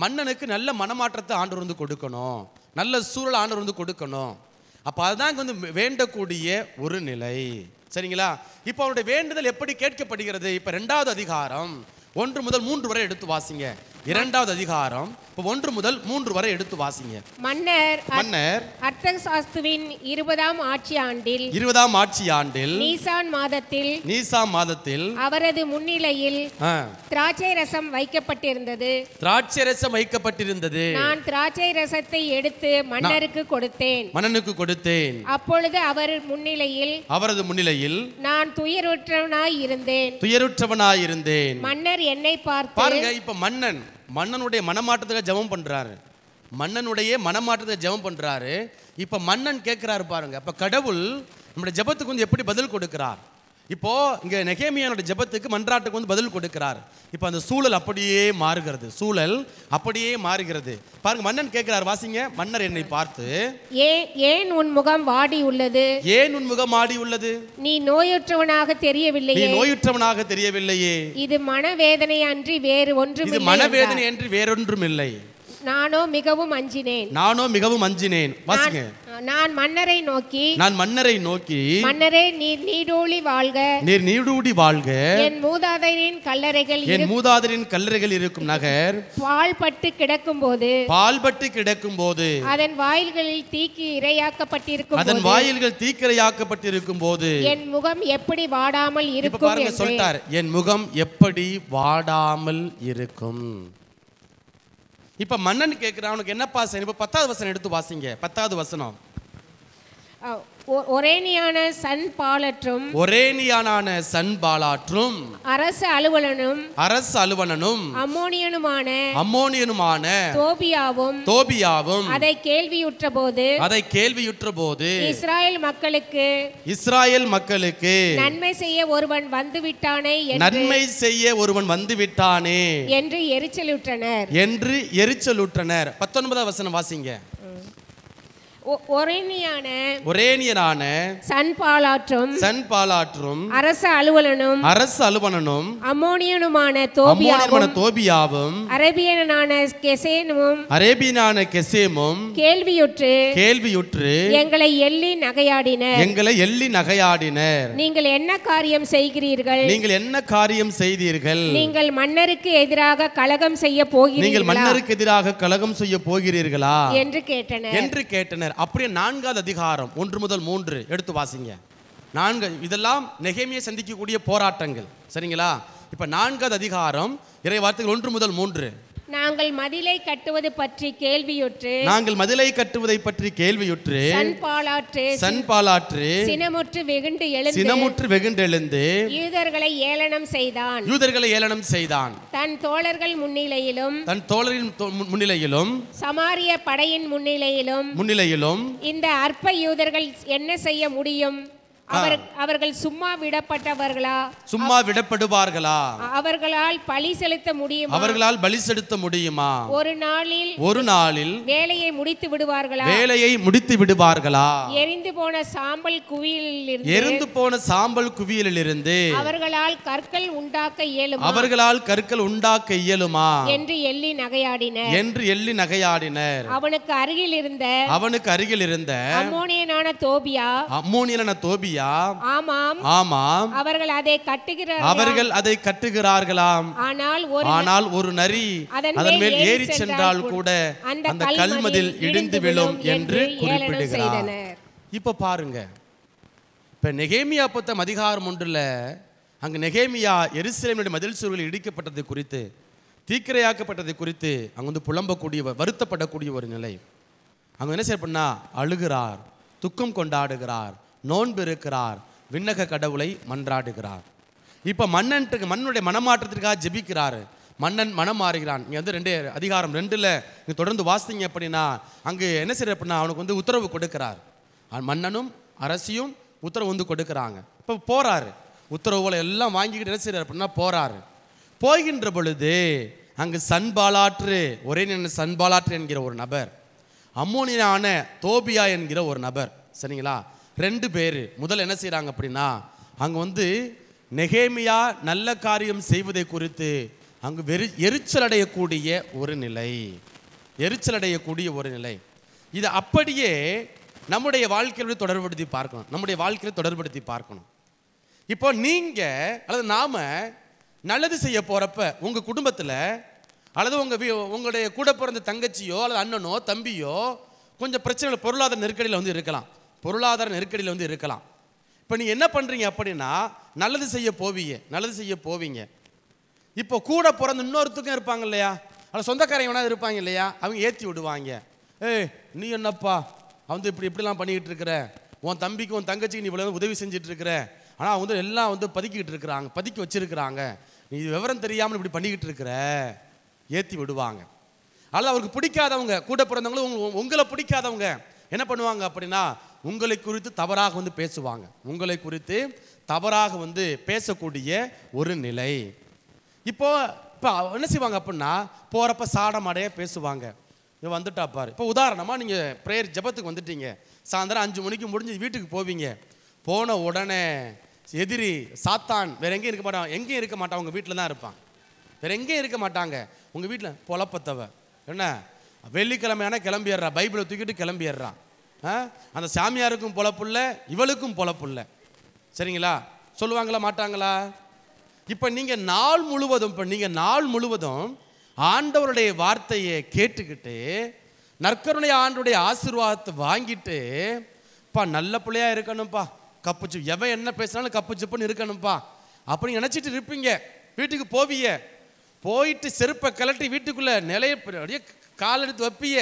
மன்னனுக்கு நல்ல மனமாற்றத்தை ஆண்டவர் கொடுக்கணும், நல்ல சூழல் ஆண்டவர் கொடுக்கணும். அப்போ அதுதான் வேண்டக்கூடிய ஒரு நிலை. சரிங்களா? இப்போ அவருடைய வேண்டுதல் எப்படி கேட்கப்படுகிறது? இப்போ 2வது அதிகாரம் 1 முதல் 3 வரை எடுத்து வாசிங்க. 2வது அதிகாரம் 1 முதல் 3 வரை எடுத்து வாசிங்க.
மன்னர் அர்தக்சாஸ்துவின் 20ஆம் ஆட்சி ஆண்டில் நீசான் மாதத்தில் அவரது முன்னிலையில் திராட்சை ரசம் வைக்கப்பட்டிருந்தது. நான் திராட்சை ரசத்தை எடுத்து மன்னருக்கு கொடுத்தேன். அப்பொழுது அவரது முன்னிலையில் நான் துயருற்றவனாய் இருந்தேன். மன்னர் என்னை பார்த்து,
பாருங்க, இப்ப மன்னனுடைய மனமாற்றத்துக்கு ஜெபம் பண்றாரு. இப்ப மன்னன் கேட்கிறாரு பாருங்க. அப்ப கடவுள் நம்முடைய ஜெபத்துக்கு எப்படி பதில் கொடுக்கிறார்? இப்போ இங்க நெகேமியானுடைய ஜெபத்துக்கு, மன்றாட்டுக்கு பதில் கொடுக்கிறார். இப்போ அந்த சூழல் அப்படியே மாறுகிறது. பாருங்க, மன்னன் கேட்கிறார், வாசிங்க. மன்னர் என்னை பார்த்து,
ஏன் உன் முகம் வாடி உள்ளது? நீ நோயுற்றவனாக தெரியவில்லையே. இது மனவேதனை அன்றி வேறொன்றும் இல்லை. நானோ மிகவும் அஞ்சினேன். வாசிங்க. நான் மன்னரை நோக்கி, மன்னரே, நீர் நீடூழி வாழ்க. என் மூதாதையரின் கல்லறைகள் இருக்கும் நகர் பாழ்பட்டு கிடக்கும் போது அதன் வாயில்களில் தீக்கு இரையாக்கப்பட்டிருக்கும் போது என் முகம் எப்படி வாடாமல் இருக்கும்
சொல்லிட்டார். என் முகம் எப்படி வாடாமல் இருக்கும். இப்ப மன்னன் கேட்கிறான், உனக்கு என்னப்பா செய்யணும்? இப்ப 10வது வசனம் எடுத்து வாசிங்க. 10வது வசனம்.
ஒரேனியான சன்பாலாற்றும் அரசு அலுவலனும் அம்மோனியனுமான தோபியாவும் அதை கேள்வியுற்ற போது இஸ்ராயேல் மக்களுக்கு நன்மை செய்ய ஒருவன் வந்துவிட்டானே என்று எரிச்சலுற்றனர். 19வது வசனம் வாசிங்க. ஒரேனியனான சன்பாலாற்றும் அரச அலுவலனும் அம்மோனியனுமான தோபியாவும் அரேபியனான கெசேமும் கேள்வியுற்று எங்களை எள்ளி நகையாடினர். நீங்கள் என்ன காரியம் செய்தீர்கள்? நீங்கள் மன்னருக்கு எதிராக கலகம் செய்ய போகிறீர்களா என்று கேட்டனர். அப்படியே 4வது அதிகாரம் 1 முதல் 3 எடுத்து வாசிங்க. இதெல்லாம் நெகேமியா சந்திக்கக்கூடிய போராட்டங்கள். சரிங்களா? இப்ப 4வது அதிகாரம் இறை வார்த்தைகள் 1 முதல் 3. நாங்கள் மதிலை கட்டுவது பற்றி கேள்வியுற்று
சன்பாலாற்று
சினமுற்று வெகுண்டு எழுந்து யூதர்களை ஏளனம் செய்தான். தன் தோழர்கள் முன்னிலையிலும் சமாரிய படையின் முன்னிலையிலும் இந்த அற்ப யூதர்கள் என்ன செய்ய முடியும்? அவர்கள் சும்மா விடப்படுவார்களா? அவர்களால் பலி செலுத்த முடியுமா? ஒரு நாளில் வேலையை முடித்து விடுவார்களா? எரிந்து போன சாம்பல் குவியலிலிருந்து அவர்களால் கற்கள் உண்டாக்க இயலுமா என்று எள்ளி நகையாடினர். அவனுக்கு அருகில் இருந்த அம்மோனியனான தோபியா ஆமாம் அவர்கள் அதை கட்டுகிறார்களாம். ஆனால் ஒரு நரி அதன் மேல் ஏறி சென்றால் கூட அந்த கல்மதில் இடிந்து விழும் என்று குறிப்பிடுகிறார்.
இப்ப பாருங்க, இப்ப நெகேமியா புத்தகம் அதிகாரம் 1 அங்க நெகேமியா எருசலேமின் மதில் சுவர்கள் இடிக்கப்பட்டது குறித்து, தீக்கிரையாக்கப்பட்டது குறித்து அங்க புலம்பக்கூடிய வருத்தப்படக்கூடிய ஒரு நிலை. அங்க என்ன செய்யப்படனா, அழுகிறார், துக்கம் கொண்டாடுகிறார், நோன்பு இருக்கிறார், விண்ணக கடவுளை மன்றாடுகிறார். இப்போ மன்னனுடைய மனமாற்றத்திற்காக ஜெபிக்கிறார். மன்னன் மனம் மாறுகிறான். இங்கே 2 அதிகாரம் 2 தொடர்ந்து வாசிங்க அப்படின்னா அங்கு என்ன செய்யற அப்படின்னா அவனுக்கு உத்தரவு கொடுக்கிறார். மன்னனும் அரசியும் உத்தரவு கொடுக்குறாங்க. இப்போ போறாரு, உத்தரவுகளை எல்லாம் வாங்கிக்கிட்டு என்ன செய்யறாரு அப்படின்னா போறாரு. போகின்ற பொழுது அங்கு சன்பாலாற்று என்கிற ஒரு நபர், அம்மோனியனான தோபியா என்கிற ஒரு நபர், சரிங்களா, 2 பேர் முதல்ல என்ன செய்கிறாங்க அப்படின்னா அங்கே நெகேமியா நல்ல காரியம் செய்வதை குறித்து அங்கு எரிச்சல் அடையக்கூடிய ஒரு நிலை. இது அப்படியே நம்முடைய வாழ்க்கையோட தொடர்படுத்தி பார்க்கணும். இப்போ நீங்கள் அல்லது நாம் நல்லது செய்ய போகிறப்ப உங்கள் குடும்பத்தில் அல்லது உங்களுடைய கூட பிறந்த தங்கச்சியோ அல்லது அண்ணனோ தம்பியோ கொஞ்சம் பிரச்சனைகள் பொருளாதார நெருக்கடியில் இருக்கலாம். இப்போ நீங்கள் என்ன பண்ணுறீங்க அப்படின்னா நல்லது செய்ய போவீங்க. இப்போ கூட பிறந்த இன்னொருத்துக்கும் இருப்பாங்க இல்லையா, அல்ல சொந்தக்காரங்க வேணா இருப்பாங்க இல்லையா, அவங்க ஏற்றி விடுவாங்க. நீ என்னப்பா இப்படிலாம் பண்ணிக்கிட்டு இருக்கிற, உன் தம்பிக்கு உன் தங்கச்சிக்கு நீ இவ்வளோ உதவி செஞ்சுட்டு இருக்கிற, ஆனால் எல்லாம் பதுக்கி வச்சிருக்கிறாங்க, நீ விவரம் தெரியாமல் இப்படி பண்ணிக்கிட்டு இருக்கிற, ஏற்றி விடுவாங்க. அல்லது அவருக்கு பிடிக்காதவங்க, கூட பிறந்தவங்களும் உங்களை பிடிக்காதவங்க என்ன பண்ணுவாங்க அப்படின்னா உங்களை குறித்து தவறாக பேசுவாங்க. பேசக்கூடிய ஒரு நிலை. இப்போ என்ன செய்வாங்க அப்படின்னா போகிறப்ப சாடமாடைய பேசுவாங்க. வந்துட்டா பாரு. இப்போ உதாரணமாக நீங்கள் ப்ரேயர் ஜபத்துக்கு வந்துட்டீங்க, சாயந்தரம் 5 மணிக்கு முடிஞ்சு வீட்டுக்கு போவீங்க. போன உடனே எதிரி சாத்தான் வேற எங்கேயும் இருக்க மாட்டான், உங்கள் வீட்டில் தான் இருப்பான். வேற எங்கேயும் இருக்க மாட்டாங்க, உங்கள் வீட்டில் பொழப்பத்தவ என்ன வெள்ளிக்கிழமையான கிளம்பிடுறா, பைபிளை தூக்கிட்டு கிளம்பிடுறான். அந்த சாமியாருக்கும் பொழப்புள்ள, இவளுக்கும் பொழப்புள்ள, சரிங்களா, சொல்லுவாங்களா மாட்டாங்களா? இப்போ நீங்கள் நாள் முழுவதும் ஆண்டவருடைய வார்த்தையை கேட்டுக்கிட்டு நற்கருணை ஆண்டுடைய ஆசீர்வாதத்தை வாங்கிட்டு நல்ல பிள்ளையா இருக்கணும்ப்பா, கப்புச்சு எவன் என்ன பேசினாலும் கப்பு சிப்புன்னு இருக்கணும்ப்பா அப்படி நினச்சிட்டு இருப்பீங்க. வீட்டுக்கு போவீங்க, போயிட்டு செருப்பை கலட்டி வீட்டுக்குள்ளே அப்படியே கால் எடுத்து வைப்பீங்க.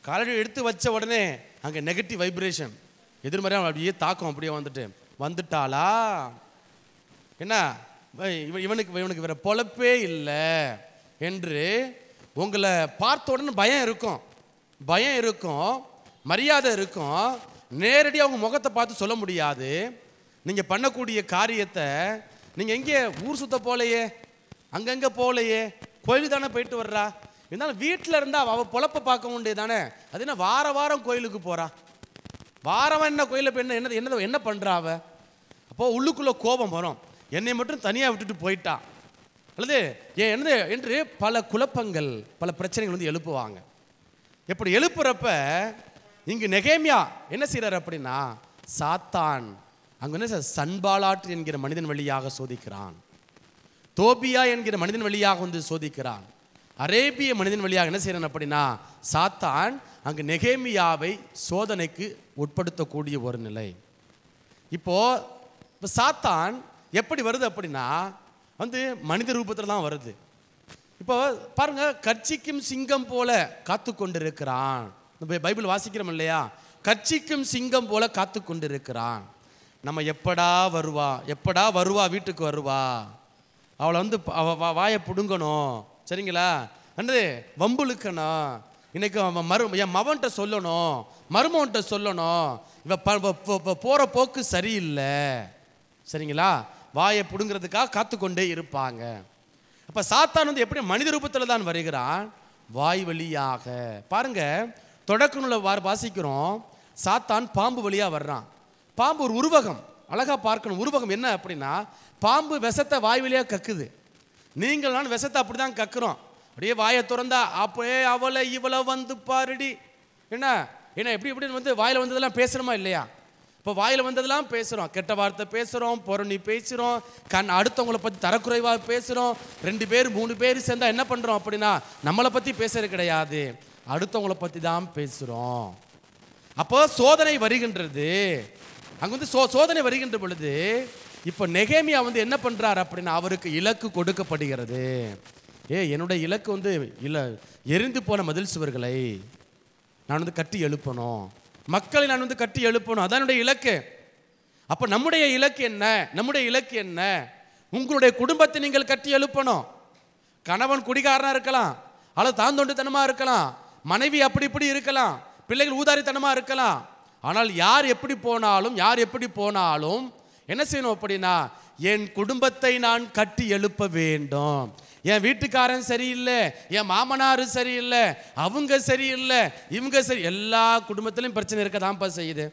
காலடி எடுத்து வச்ச உடனே அங்கே நெகட்டிவ் வைப்ரேஷன் எதிர்மறையாக அப்படியே தாக்கம், அப்படியே வந்துட்டாளா என்ன இவனுக்கு வேற பொழப்பே இல்லை என்று உங்களை பார்த்த உடனே பயம் இருக்கும், மரியாதை இருக்கும். நேரடியாக அவங்க முகத்தை பார்த்து சொல்ல முடியாது. நீங்கள் பண்ணக்கூடிய காரியத்தை நீங்கள் எங்கே ஊர் சுத்த போலையே, அங்கங்கே போகலையே, கோயிலுக்கு தானே போயிட்டு வர்றா, இருந்தாலும் வீட்டில் இருந்தால் அவள் பொழப்பை பார்க்க முடியாது தானே. அது என்ன வாரம் கோயிலுக்கு போகிறா, வாரம் என்ன கோயிலில் போய் என்ன பண்ணுறா அவ? அப்போது உள்ளுக்குள்ளே கோபம் வரும், என்னை மட்டும் தனியாக விட்டுட்டு போயிட்டா அல்லது என்னது என்று பல குழப்பங்கள், பல பிரச்சனைகள் எழுப்புவாங்க. எப்படி எழுப்புறப்ப இங்கு நெகேமியா என்ன செய்கிறார் அப்படின்னா சாத்தான் அங்கே என்ன சன்பாலாற்று என்கிற மனிதன் வழியாக சோதிக்கிறான், தோபியா என்கிற மனிதன் வழியாக சோதிக்கிறான், அரேபிய மனிதன் வழியாக என்ன செய்யறான் அப்படின்னா சாத்தான் அங்கு நெகேமியாவை சோதனைக்கு உட்படுத்தக்கூடிய ஒரு நிலை. இப்போ சாத்தான் எப்படி வருது அப்படின்னா மனித ரூபத்தில் தான் வருது. இப்போ பாருங்க, கர்ச்சிக்கும் சிங்கம் போல காத்து கொண்டிருக்கிறான். பைபிள் வாசிக்கிறோம் இல்லையா? கர்ச்சிக்கும் சிங்கம் போல காத்து கொண்டிருக்கிறான். நம்ம எப்படா வருவா வீட்டுக்கு வருவா, அவளை வந்து வாயை பிடுங்கணும், சரிங்களா, அன்று வம்புழுக்கணும், இன்னைக்கு என் மவன்கிட்ட சொல்லணும், மருமவன்கிட்ட சொல்லணும், இவ போகிற போக்கு சரியில்லை, சரிங்களா, வாயை பிடுங்கிறதுக்காக காத்து கொண்டே இருப்பாங்க. அப்போ சாத்தான் வந்து எப்படி மனித ரூபத்தில் தான் வருகிறான், வாய் வழியாக. பாருங்க, தொடக்க நூலை வாசிக்கிறோம், சாத்தான் பாம்பு வழியாக வர்றான். பாம்பு ஒரு உருவகம், அழகாக பார்க்கணும். உருவகம் என்ன அப்படின்னா, பாம்பு விஷத்தை வாய் வழியாக கக்குது. நீங்கள் நான் விஷத்தை அப்படி தான் கக்குறோம். அப்படியே வாயை திறந்தா அப்பே அவளை இவளை வந்து பாருடி, என்ன எப்படி எப்படின்னு வந்து வாயில் வந்ததெல்லாம் பேசுகிறோமா இல்லையா? இப்போ வாயில் வந்ததெல்லாம் பேசுகிறோம், கெட்ட வார்த்தை பேசுகிறோம், பொருணி பேசுகிறோம், அடுத்தவங்களை பற்றி தரக்குறைவாக பேசுகிறோம். 2 பேர் 3 பேர் சேர்ந்தா என்ன பண்ணுறோம் அப்படின்னா, நம்மளை பற்றி பேசுறது கிடையாது, அடுத்தவங்களை பற்றி தான் பேசுகிறோம். அப்போ சோதனை வருகின்றது. அங்கே வந்து சோதனை வருகின்ற பொழுது இப்போ நெகேமியா வந்து என்ன பண்ணுறார் அப்படின்னா, அவருக்கு இலக்கு கொடுக்கப்படுகிறது. என்னுடைய இலக்கு வந்து எரிந்து போன மதில் சுவர்களை நான் வந்து கட்டி எழுப்பணும், மக்களை நான் வந்து கட்டி எழுப்பணும், அதான் என்னுடைய இலக்கு. அப்போ நம்முடைய இலக்கு என்ன? நம்முடைய இலக்கு என்ன? உங்களுடைய குடும்பத்தை நீங்கள் கட்டி எழுப்பணும். கணவன் குடிகாரனாக இருக்கலாம், அல்லது தாந்தொண்டுத்தனமாக இருக்கலாம், மனைவி அப்படி இப்படி இருக்கலாம், பிள்ளைகள் ஊதாரித்தனமாக இருக்கலாம். ஆனால் யார் எப்படி போனாலும் என்ன செய்யணும் அப்படின்னா, என் குடும்பத்தை நான் கட்டி எழுப்ப வேண்டும். என் வீட்டுக்காரன் சரியில்லை, என் மாமனார் சரியில்லை, அவங்க சரியில்லை, இவங்க சரி, எல்லா குடும்பத்திலும் பிரச்சனை இருக்க தான்ப்பா செய்யுது.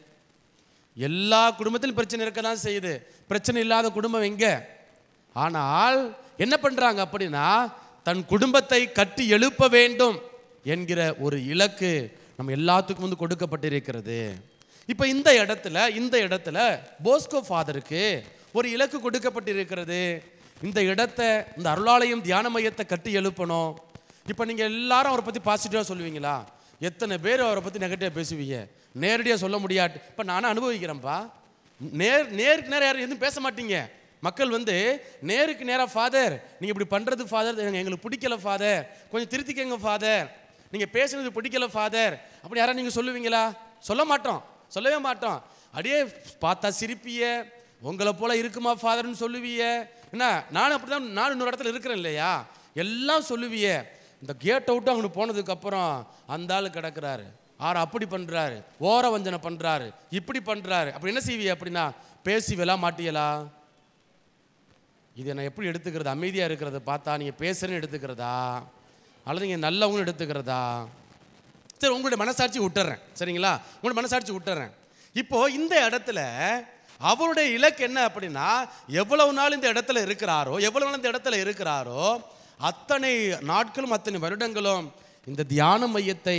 எல்லா குடும்பத்திலும் பிரச்சனை இருக்க தான் செய்யுது. பிரச்சனை இல்லாத குடும்பம் எங்க? ஆனால் என்ன பண்றாங்க அப்படின்னா, தன் குடும்பத்தை கட்டி எழுப்ப வேண்டும் என்கிற ஒரு இலக்கு நம்ம எல்லாத்துக்கும் வந்து கொடுக்கப்பட்டிருக்கிறது. இப்போ இந்த இடத்துல போஸ்கோ ஃபாதருக்கு ஒரு இலக்கு கொடுக்கப்பட்டிருக்கிறது. இந்த அருளாலயம் தியான மையத்தை கட்டி எழுப்பணும். இப்போ நீங்கள் எல்லாரும் அவரை பற்றி பாசிட்டிவாக சொல்லுவீங்களா? எத்தனை பேர் அவரை பற்றி நெகட்டிவாக பேசுவீங்க? நேரடியாக சொல்ல முடியாது. இப்போ நானும் அனுபவிக்கிறேன்ப்பா. நேருக்கு நேரம் யாரும் எதுவும் பேச மாட்டீங்க. மக்கள் வந்து நேருக்கு நேராக, ஃபாதர் நீங்கள் இப்படி பண்ணுறது ஃபாதர் எங்களுக்கு பிடிக்கல ஃபாதர், கொஞ்சம் திருத்திக்கங்க ஃபாதர், நீங்கள் பேசுனது பிடிக்கல ஃபாதர், அப்படி யாராவது நீங்கள் சொல்லுவீங்களா? சொல்லவே மாட்டோம். அப்படியே பார்த்தா சிரிப்பிய, உங்களை போல இருக்குமா ஃபாதர்னு சொல்லுவிய. என்ன, நானும் அப்படி தான், நானும் இன்னொரு இடத்துல இருக்கிறேன் இல்லையா, எல்லாம் சொல்லுவிய. இந்த கேட் அவுட்டு அங்கே போனதுக்கப்புறம் அந்த ஆள் கிடக்கிறாரு, அப்படி பண்ணுறாரு, ஓர வஞ்சனை பண்ணுறாரு, இப்படி பண்ணுறாரு. அப்படி என்ன செய்விய அப்படின்னா, பேசுவீங்களா மாட்டியலா? இது என்ன எப்படி எடுத்துக்கிறது? அமைதியாக இருக்கிறத பார்த்தா நீங்கள் பேசுறேன்னு எடுத்துக்கிறதா, அல்லது நீங்கள் நல்லவங்கன்னு எடுத்துக்கிறதா? சரி, உங்களுடைய மனசாட்சி விட்டுறேன், சரிங்களா, உங்களுடைய மனசாட்சி விட்டுறேன். இப்போ இந்த இடத்துல அவருடைய இலக்கு என்ன அப்படின்னா, எவ்வளவு நாள் இந்த இடத்துல இருக்கிறாரோ அத்தனை நாட்களும் அத்தனை வருடங்களும் இந்த தியான மையத்தை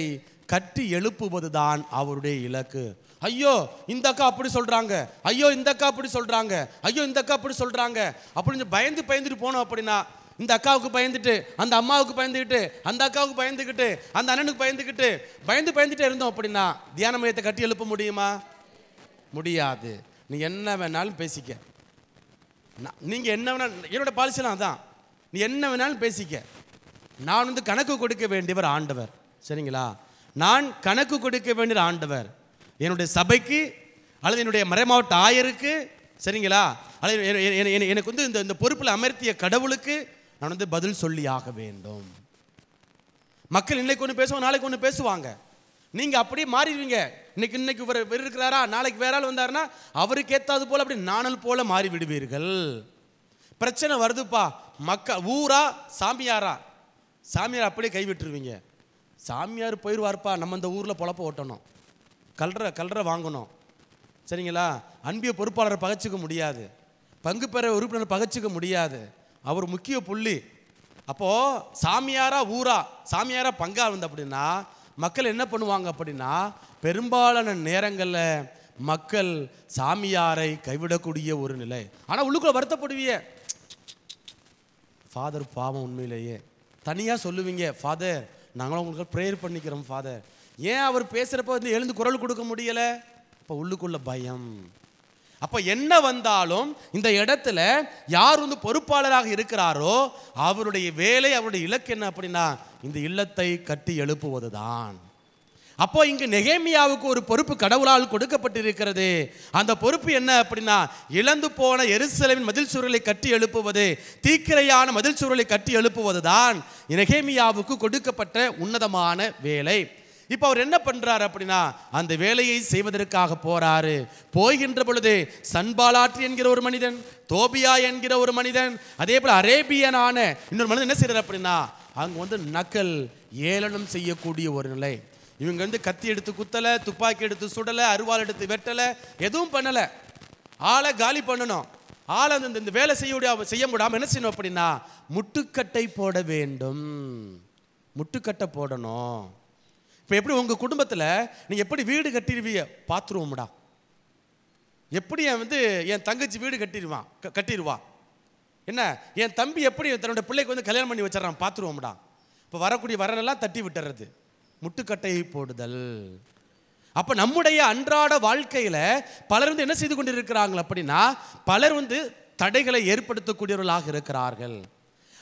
கட்டி எழுப்புவது தான் அவருடைய இலக்கு. ஐயோ இந்த அக்கா அப்படி சொல்றாங்க, ஐயோ இந்த அக்கா அப்படி சொல்றாங்க, ஐயோ இந்த அக்கா அப்படி சொல்றாங்க அப்படின்னு பயந்துட்டு போனோம் அப்படின்னா, இந்த அக்காவுக்கு பயந்துட்டு, அந்த அம்மாவுக்கு பயந்துக்கிட்டு, அந்த அக்காவுக்கு பயந்துக்கிட்டு, அந்த அண்ணனுக்கு பயந்துக்கிட்டு இருந்தோம் அப்படின்னா தியான மையத்தை கட்டி எழுப்ப முடியுமா? முடியாது. நீ என்ன வேணாலும் பேசிக்க, நீங்கள் என்ன வேணாலும், என்னோட பாலிசிலாம் அதான், நீ என்ன வேணாலும் பேசிக்க, நான் வந்து கணக்கு கொடுக்க வேண்டியவர் ஆண்டவர், சரிங்களா, நான் கணக்கு கொடுக்க வேண்டிய ஆண்டவர். என்னுடைய சபைக்கு அல்லது என்னுடைய மறைமாவட்ட ஆயருக்கு, சரிங்களா, அல்லது எனக்கு வந்து இந்த பொறுப்பில் அமர்த்திய கடவுளுக்கு நான் வந்து பதில் சொல்லி ஆக வேண்டும். மக்கள் இன்னைக்கு ஒன்று பேசுவாங்க, நாளைக்கு ஒன்று பேசுவாங்க. நீங்கள் அப்படியே மாறிடுவீங்க. இன்னைக்கு இவர் இருக்கிறாரா, நாளைக்கு வேற ஆள் வந்தாருன்னா அவருக்கு ஏற்றாது போல அப்படி நாணல் போல மாறி விடுவீர்கள். பிரச்சனை வருதுப்பா, ஊரா சாமியாரா, சாமியார் அப்படியே கைவிட்டுருவீங்க. சாமியார் போயிடுவார்ப்பா, நம்ம இந்த ஊரில் பொழப்ப ஓட்டணும், கல்ற வாங்கணும், சரிங்களா, அன்பிய பொறுப்பாளரை பகைச்சிக்க முடியாது, பங்கு பெற உறுப்பினர் பகைச்சிக்க முடியாது, அவர் முக்கிய புள்ளி. அப்போது சாமியாரா பங்கா வந்து அப்படின்னா மக்கள் என்ன பண்ணுவாங்க அப்படின்னா, பெரும்பாலான நேரங்களில் மக்கள் சாமியாரை கைவிடக்கூடிய ஒரு நிலை. ஆனால் உள்ளுக்குள்ள வருத்தப்படுவீங்க, ஃபாதர் பாவம், உண்மையிலேயே தனியாக சொல்லுவீங்க, ஃபாதர் நாங்களும் உங்களுக்கு ப்ரேயர் பண்ணிக்கிறோம் ஃபாதர். ஏன் அவர் பேசுகிறப்ப வந்து எழுந்து குரல் கொடுக்க முடியலை? இப்போ உள்ளுக்குள்ள பயம். அப்ப என்ன வந்தாலும் இந்த இடத்துல யார் வந்து பொறுப்பாளராக இருக்கிறாரோ அவருடைய வேலை, அவருடைய இலக்கு என்ன அப்படின்னா இந்த இல்லத்தை கட்டி எழுப்புவதுதான். அப்போ இங்கு நெகேமியாவுக்கு ஒரு பொறுப்பு கடவுளால் கொடுக்கப்பட்டிருக்கிறது. அந்த பொறுப்பு என்ன அப்படின்னா இழந்து போன எருசலேமின் மதில் சுவர்களை கட்டி எழுப்புவது, தீக்கிரையான மதில் சுவர்களை கட்டி எழுப்புவது தான் நெகேமியாவுக்கு கொடுக்கப்பட்ட உன்னதமான வேலை. இப்போ அவர் என்ன பண்றாரு அப்படின்னா அந்த வேலையை செய்வதற்காக போறாரு. போகின்ற பொழுது சன்பாலாற்று என்கிற ஒரு மனிதன், தோபியா என்கிற ஒரு மனிதன், அதே போல அரேபியனான இன்னொரு மனிதன் என்ன செய்யறாரு அப்படின்னா அங்க வந்து நக்கல் ஏளனம் செய்யக்கூடிய ஒரு நிலை. இவங்க வந்து கத்தி எடுத்து குத்தலை, துப்பாக்கி எடுத்து சுடலை, அருவாள் எடுத்து வெட்டலை, எதுவும் பண்ணலை. ஆளை காலி பண்ணணும். ஆளை இந்த வேலை செய்ய முடியாமல் என்ன செய்யணும் அப்படின்னா முட்டுக்கட்டை போட வேண்டும். முட்டுக்கட்டை போடணும். இப்போ எப்படி உங்கள் குடும்பத்தில் நீங்கள் எப்படி வீடு கட்டிடுவீங்க பார்த்துருவோம்டா. எப்படி என் தங்கச்சி வீடு கட்டிடுவா, என்ன என் தம்பி எப்படி தன்னோட பிள்ளைக்கு வந்து கல்யாணம் பண்ணி வச்சிடறான் பார்த்துருவோம்டா. இப்போ வரக்கூடிய வரனெல்லாம் தட்டி விட்டுறது, முட்டுக்கட்டையை போடுதல். அப்போ நம்முடைய அன்றாட வாழ்க்கையில் பலர் வந்து என்ன செய்து கொண்டிருக்கிறாங்க அப்படின்னா பலர் வந்து தடைகளை ஏற்படுத்தக்கூடியவர்களாக இருக்கிறார்கள்.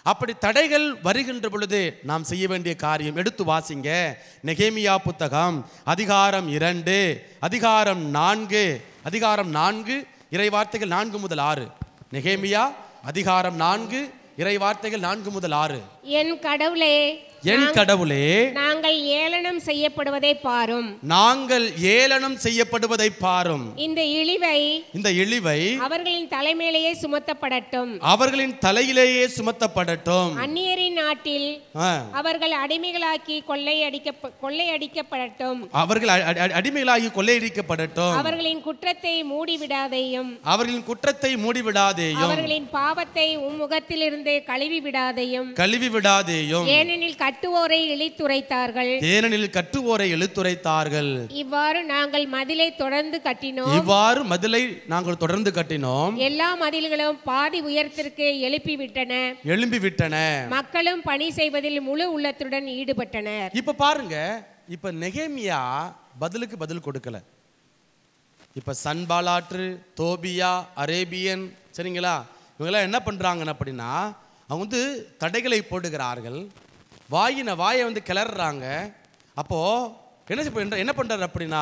அப்படி தடைகள் வருகின்ற பொழுது நாம் செய்ய வேண்டிய காரியம் எடுத்து வாசிங்க. நெகேமியா புத்தகம் அதிகாரம் 2 அதிகாரம் 4 இறைவார்த்தைகள் 4 முதல் 6. நெகேமியா அதிகாரம் 4 இறைவார்த்தைகள் 4 முதல் 6.
என் கடவுளே,
என் கடவுளே,
நாங்கள் ஏளனம் செய்யப்படுவதை பாரும்.
நாங்கள் ஏளனம் செய்யப்படுவதை பாரும்.
இந்த இழிவை அவர்களின் தலைமையிலேயே சுமத்தப்படட்டும்.
அவர்களின் தலையிலேயே சுமத்தப்படட்டும்.
அந்நியரின் நாட்டில் அவர்கள் அடிமைகளாக்கி கொள்ளையடிக்கப்படட்டும்.
அவர்கள் அடிமைகளாகி கொள்ளையடிக்கப்படட்டும்.
அவர்களின் குற்றத்தை மூடிவிடாதேயும். அவர்களின் பாவத்தை உம்முகத்திலிருந்து கழுவி விடாதேயும். ஏனெனில் கட்டுவோரை இழுத்துரைத்தார்கள். இவ்வாறு நாங்கள் மதிலை தொடர்ந்து கட்டினோம். எல்லா மதில்களும் பாதி உயரத்திற்கு எழும்பிவிட்டன. மக்களும் பணி செய்வதில் முழு உள்ளத்துடன் ஈடுபட்டனர்.
இப்ப பாருங்க, இப்ப நெகேமியா பதிலுக்கு பதில் கொடுக்கல. இப்ப சன்பாலாற்று, தோபியா, அரேபியன், சரிங்களா, இவங்கெல்லாம் என்ன பண்றாங்க அப்படின்னா அவங்க வந்து தடைகளை போடுகிறார்கள். வாயை வந்து கிளறாங்க. அப்போ என்ன பண்றாரு அப்படின்னா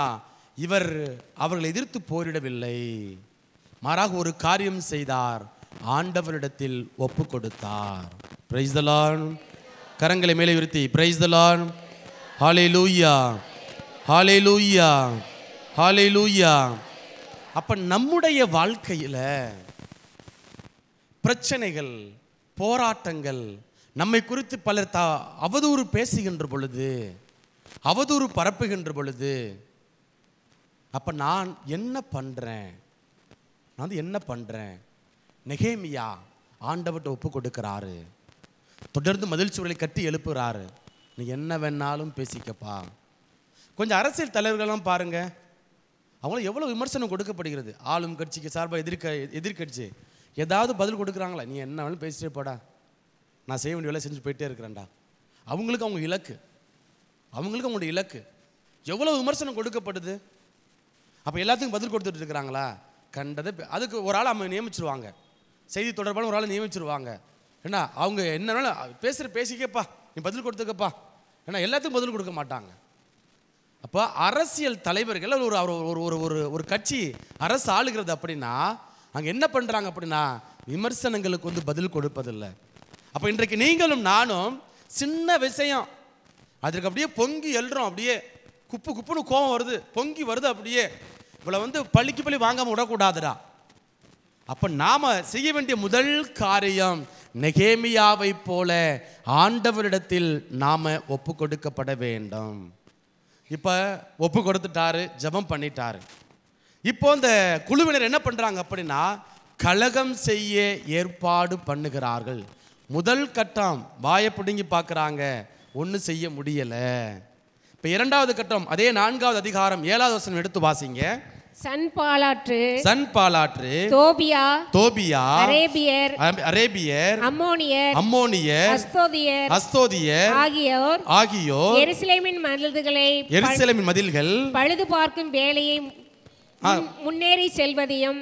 இவர் அவர்களை எதிர்த்து போரிடவில்லை, மாறாக ஒரு காரியம் செய்தார், ஆண்டவரிடத்தில் ஒப்பு கொடுத்தார். Praise the Lord. கரங்களை மேலே உயர்த்தி பிரைஸ் தி லார்ட். ஹல்லேலூயா, ஹல்லேலூயா, ஹல்லேலூயா. அப்ப நம்முடைய வாழ்க்கையில பிரச்சனைகள், போராட்டங்கள், நம்மை குறித்து பலர் அவதூறு பேசுகின்ற பொழுது, அவதூறு பரப்புகின்ற பொழுது அப்ப நான் என்ன பண்றேன்? நெகேமியா ஆண்டவர்கிட்ட ஒப்பு கொடுக்கிறாரு. தொடர்ந்து மதில் சுவர்களை கட்டி எழுப்புறாரு. நீ என்ன வேணாலும் பேசிக்கப்பா. கொஞ்சம் அரசியல் தலைவர்கள்லாம் பாருங்க, அவங்களும் எவ்வளவு விமர்சனம் கொடுக்கப்படுகிறது. ஆளும் கட்சிக்கு சார்பாக எதிர்கட்சி ஏதாவது பதில் கொடுக்குறாங்களா? நீ என்ன வேணாலும் பேசிட்டே போடா, நான் செய்ய வேண்டிய வேலை செஞ்சு போயிட்டே இருக்கிறேன்டா. அவங்களுக்கு அவங்களுடைய இலக்கு எவ்வளோ விமர்சனம் கொடுக்கப்படுது. அப்போ எல்லாத்துக்கும் பதில் கொடுத்துட்டு இருக்கிறாங்களா? கண்டதை அதுக்கு ஒரு ஆள் அவங்க நியமிச்சிருவாங்க, செய்தி தொடர்பான ஒரு ஆள் நியமிச்சிருவாங்க. ஏன்னா அவங்க என்ன பேசிக்கப்பா, நீ பதில் கொடுத்துக்கப்பா. ஏன்னா எல்லாத்துக்கும் பதில் கொடுக்க மாட்டாங்க. அப்போ அரசியல் தலைவர்கள் ஒரு கட்சி அரசு ஆளுகிறது அப்படின்னா அங்கே என்ன பண்ணுறாங்க அப்படின்னா விமர்சனங்களுக்கு வந்து பதில் கொடுப்பதில்லை. அப்போ இன்றைக்கு நீங்களும் நானும் சின்ன விஷயம் அதற்கு அப்படியே பொங்கி எழுறோம், அப்படியே குப்புன்னு கோபம் வருது, பொங்கி வருது, அப்படியே இவ்வளோ வந்து பள்ளி வாங்காமல் விடக்கூடாதுடா. அப்போ நாம் செய்ய வேண்டிய முதல் காரியம் நெகேமியாவை போல ஆண்டவரிடத்தில் நாம் ஒப்பு கொடுக்கப்பட வேண்டும். இப்போ ஒப்பு கொடுத்துட்டாரு, ஜெபம் பண்ணிட்டாரு. இப்போ இந்த குழுவினர் என்ன பண்ணுறாங்க அப்படின்னா கலகம் செய்ய ஏற்பாடு பண்ணுகிறார்கள். முதல் கட்டம் வாயை பிடுங்கி பார்க்குறாங்க, ஒன்றும் செய்ய முடியலை. இப்போ இரண்டாவது கட்டம் அதே 4வது அதிகாரம் 7வது வசனம் எடுத்து வாசிங்க.
சன்பாலாற்று,
தோபியா, அரேபியர், அம்மோனியர், அஸ்தோதியர் ஆகியோர்
எருசலேமின் மதில்கள்
பழுது பார்க்கும் வேலையை
முன்னேறி செல்வதையும்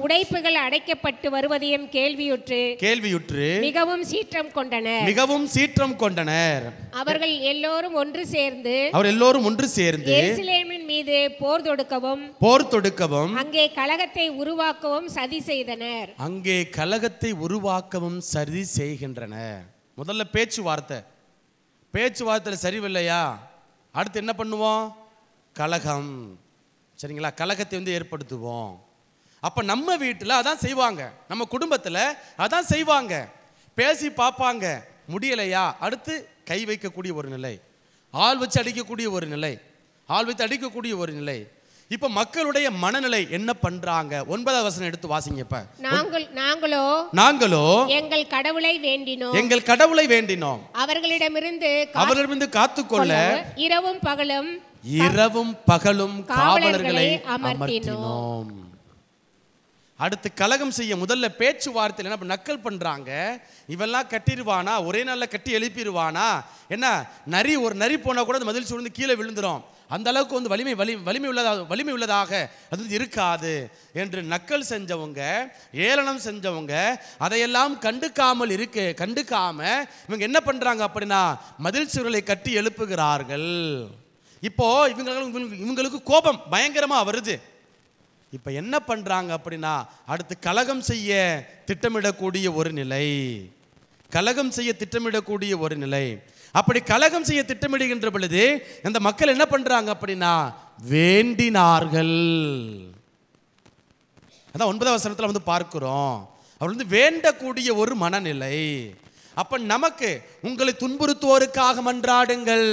உடைப்புகள் அடைக்கப்பட்டு வருவதையும் கேள்வியுற்று மிகவும் சீற்றம் கொண்டனர். அவர்கள் எல்லோரும் ஒன்று சேர்ந்து எருசலேமின் மீது போர் தொடுக்கவும் அங்கே கலகத்தை உருவாக்கவும் சதி
செய்கின்றனர். முதல்ல பேச்சுவார்த்தை சரியில்லையா, அடுத்து என்ன பண்ணுவோம்? கலகம். சரிங்களா? கலகத்தை ஏற்படுத்துவோம். அப்ப நம்ம வீட்டில் அதான் செய்வாங்க, நம்ம குடும்பத்தில் அதான் செய்வாங்க. பேசி பார்ப்பாங்க, முடியலையா அடுத்து கை வைக்கக்கூடிய ஒரு நிலை, ஆள் வச்சு அடிக்கக்கூடிய ஒரு நிலை. இப்ப மக்களுடைய மனநிலை என்ன பண்றாங்க? 9வது வசனம் எடுத்து வாசிங்க. இப்ப நாங்களோ எங்கள் கடவுளை வேண்டினோம் அவர்களிடமிருந்து காத்துக்கொள்ள இரவும் பகலும் காவலர்களை அமர்த்தினோம். அடுத்து கலகம் செய்ய முதல்ல பேச்சுவார்த்தையில் என்ன நக்கல் பண்றாங்க. இவெல்லாம் கட்டிடுவானா, ஒரே நாள்ல கட்டி எழுப்பிடுவானா, என்ன ஒரு நரி போனா கூட மதில் சூழ்ந்து கீழே விழுந்துரும், அந்த அளவுக்கு வலிமை உள்ளதாக அது இருக்காது என்று நக்கல் செஞ்சவங்க, ஏளனம் செஞ்சவங்க அதையெல்லாம் கண்டுக்காம இவங்க என்ன பண்றாங்க அப்படின்னா மதில் சுவர்களை கட்டி எழுப்புகிறார்கள். இப்போ இவங்களுக்கு கோபம் பயங்கரமா வருது. இப்ப என்ன பண்றாங்க அப்படின்னா அடுத்து கலகம் செய்ய திட்டமிடக்கூடிய ஒரு நிலை. அப்படி கலகம் செய்ய திட்டமிடுகின்ற பொழுது இந்த மக்கள் என்ன பண்றாங்க அப்படின்னா வேண்டினார்கள். அதான் 9வது வசனத்துல பார்க்கிறோம். அவர் வேண்டக்கூடிய ஒரு மனநிலை. அப்ப நமக்கு உங்களை துன்புறுத்துவோருக்காக மன்றாடுங்கள்.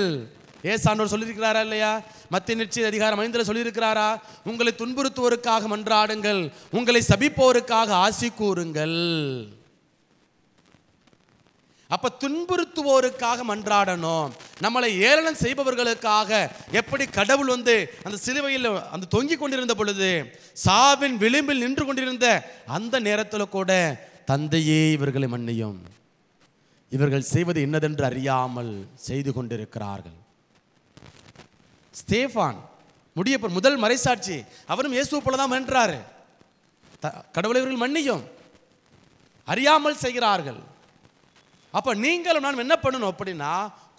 ஏசாண்டவர் சொல்லியிருக்கிறாரா இல்லையா? மத்திய நிச்சய அதிகாரம் 5 சொல்லியிருக்கிறாரா? உங்களை துன்புறுத்துவோருக்காக மன்றாடுங்கள், உங்களை சபிப்போருக்காக ஆசி கூறுங்கள். அப்ப துன்புறுத்துவோருக்காக மன்றாடணும். நம்மளை ஏளனம் செய்பவர்களுக்காக எப்படி கடவுள் அந்த சிலுவையில் அந்த தொங்கிக் கொண்டிருந்த பொழுது, சாவின் விளிம்பில் நின்று கொண்டிருந்த அந்த நேரத்தில் கூட தந்தையே இவர்களை மன்னியும், இவர்கள் செய்வது என்னதென்று அறியாமல் செய்து கொண்டிருக்கிறார்கள். ஸ்தேஃபான் முதல் மறைசாட்சி, அவரும் இயேசு போலதான் வென்றாரு. கடவுளை இவர்கள் மன்னியும், அறியாமல் செய்கிறார்கள். அப்ப நீங்களும் நான் என்ன பண்ணணும் அப்படின்னா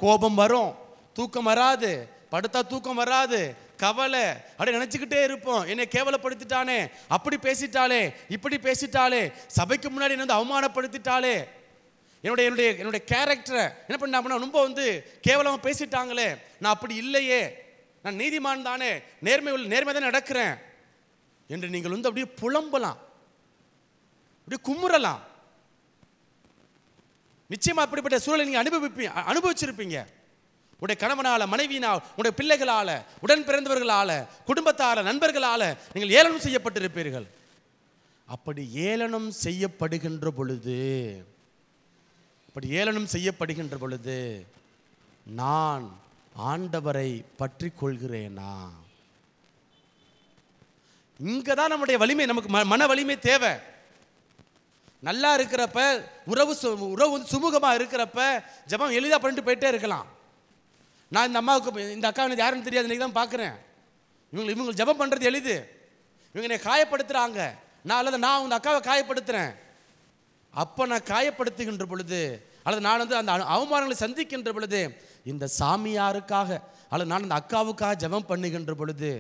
கோபம் வரும், தூக்கம் வராது, படுத்தா தூக்கம் வராது, கவலை அப்படி நினைச்சுக்கிட்டே இருப்போம். என்னை கேவலப்படுத்திட்டானே, அப்படி பேசிட்டாலே, இப்படி பேசிட்டாலே, சபைக்கு முன்னாடி என்ன அவமானப்படுத்திட்டாலே, என்னுடைய கேரக்டரை என்ன பண்ண ரொம்ப கேவலமா பேசிட்டாங்களே, நான் அப்படி இல்லையே, நான் நீதிமான் தானே, நேர்மை தான் நடக்கிறேன் என்று நீங்கள் அப்படியே புலம்பலாம், அப்படியே குமுறலாம். நிச்சயமா அப்படிப்பட்ட சூழலை நீங்க அனுபவிச்சிருப்பீங்க. உடைய கணவனால, மனைவியினால், உடைய பிள்ளைகளால, உடன் பிறந்தவர்களால, குடும்பத்தால, நண்பர்களால நீங்கள் ஏளனம் செய்யப்பட்டிருப்பீர்கள். அப்படி ஏளனம் செய்யப்படுகின்ற பொழுது நான் ஆண்டவரை பற்றி கொள்கிறேனா? இங்கதான் நம்முடைய வலிமை, நமக்கு மன வலிமை தேவை. நல்லா இருக்கிறப்ப, உறவு சுமூகமா இருக்கிறப்ப ஜெபம் எளிதா பண்ணிட்டு போயிட்டே இருக்கலாம். நான் இந்த அம்மாவுக்கு, இந்த அக்கா யாருன்னு தெரியாது, இன்னைக்கு தான் பார்க்குறேன். இவங்க ஜெபம் பண்றது எளிது. இவங்க என்னை காயப்படுத்துறாங்க, நான் இந்த அக்காவை காயப்படுத்துறேன். அப்போ நான் காயப்படுத்துகின்ற பொழுது, அல்லது நான் அந்த அவமானங்களை சந்திக்கின்ற பொழுது, இந்த சாமியாருக்காக அல்லது நான் அந்த அக்காவுக்காக ஜெபம் பண்ணுகின்ற பொழுது,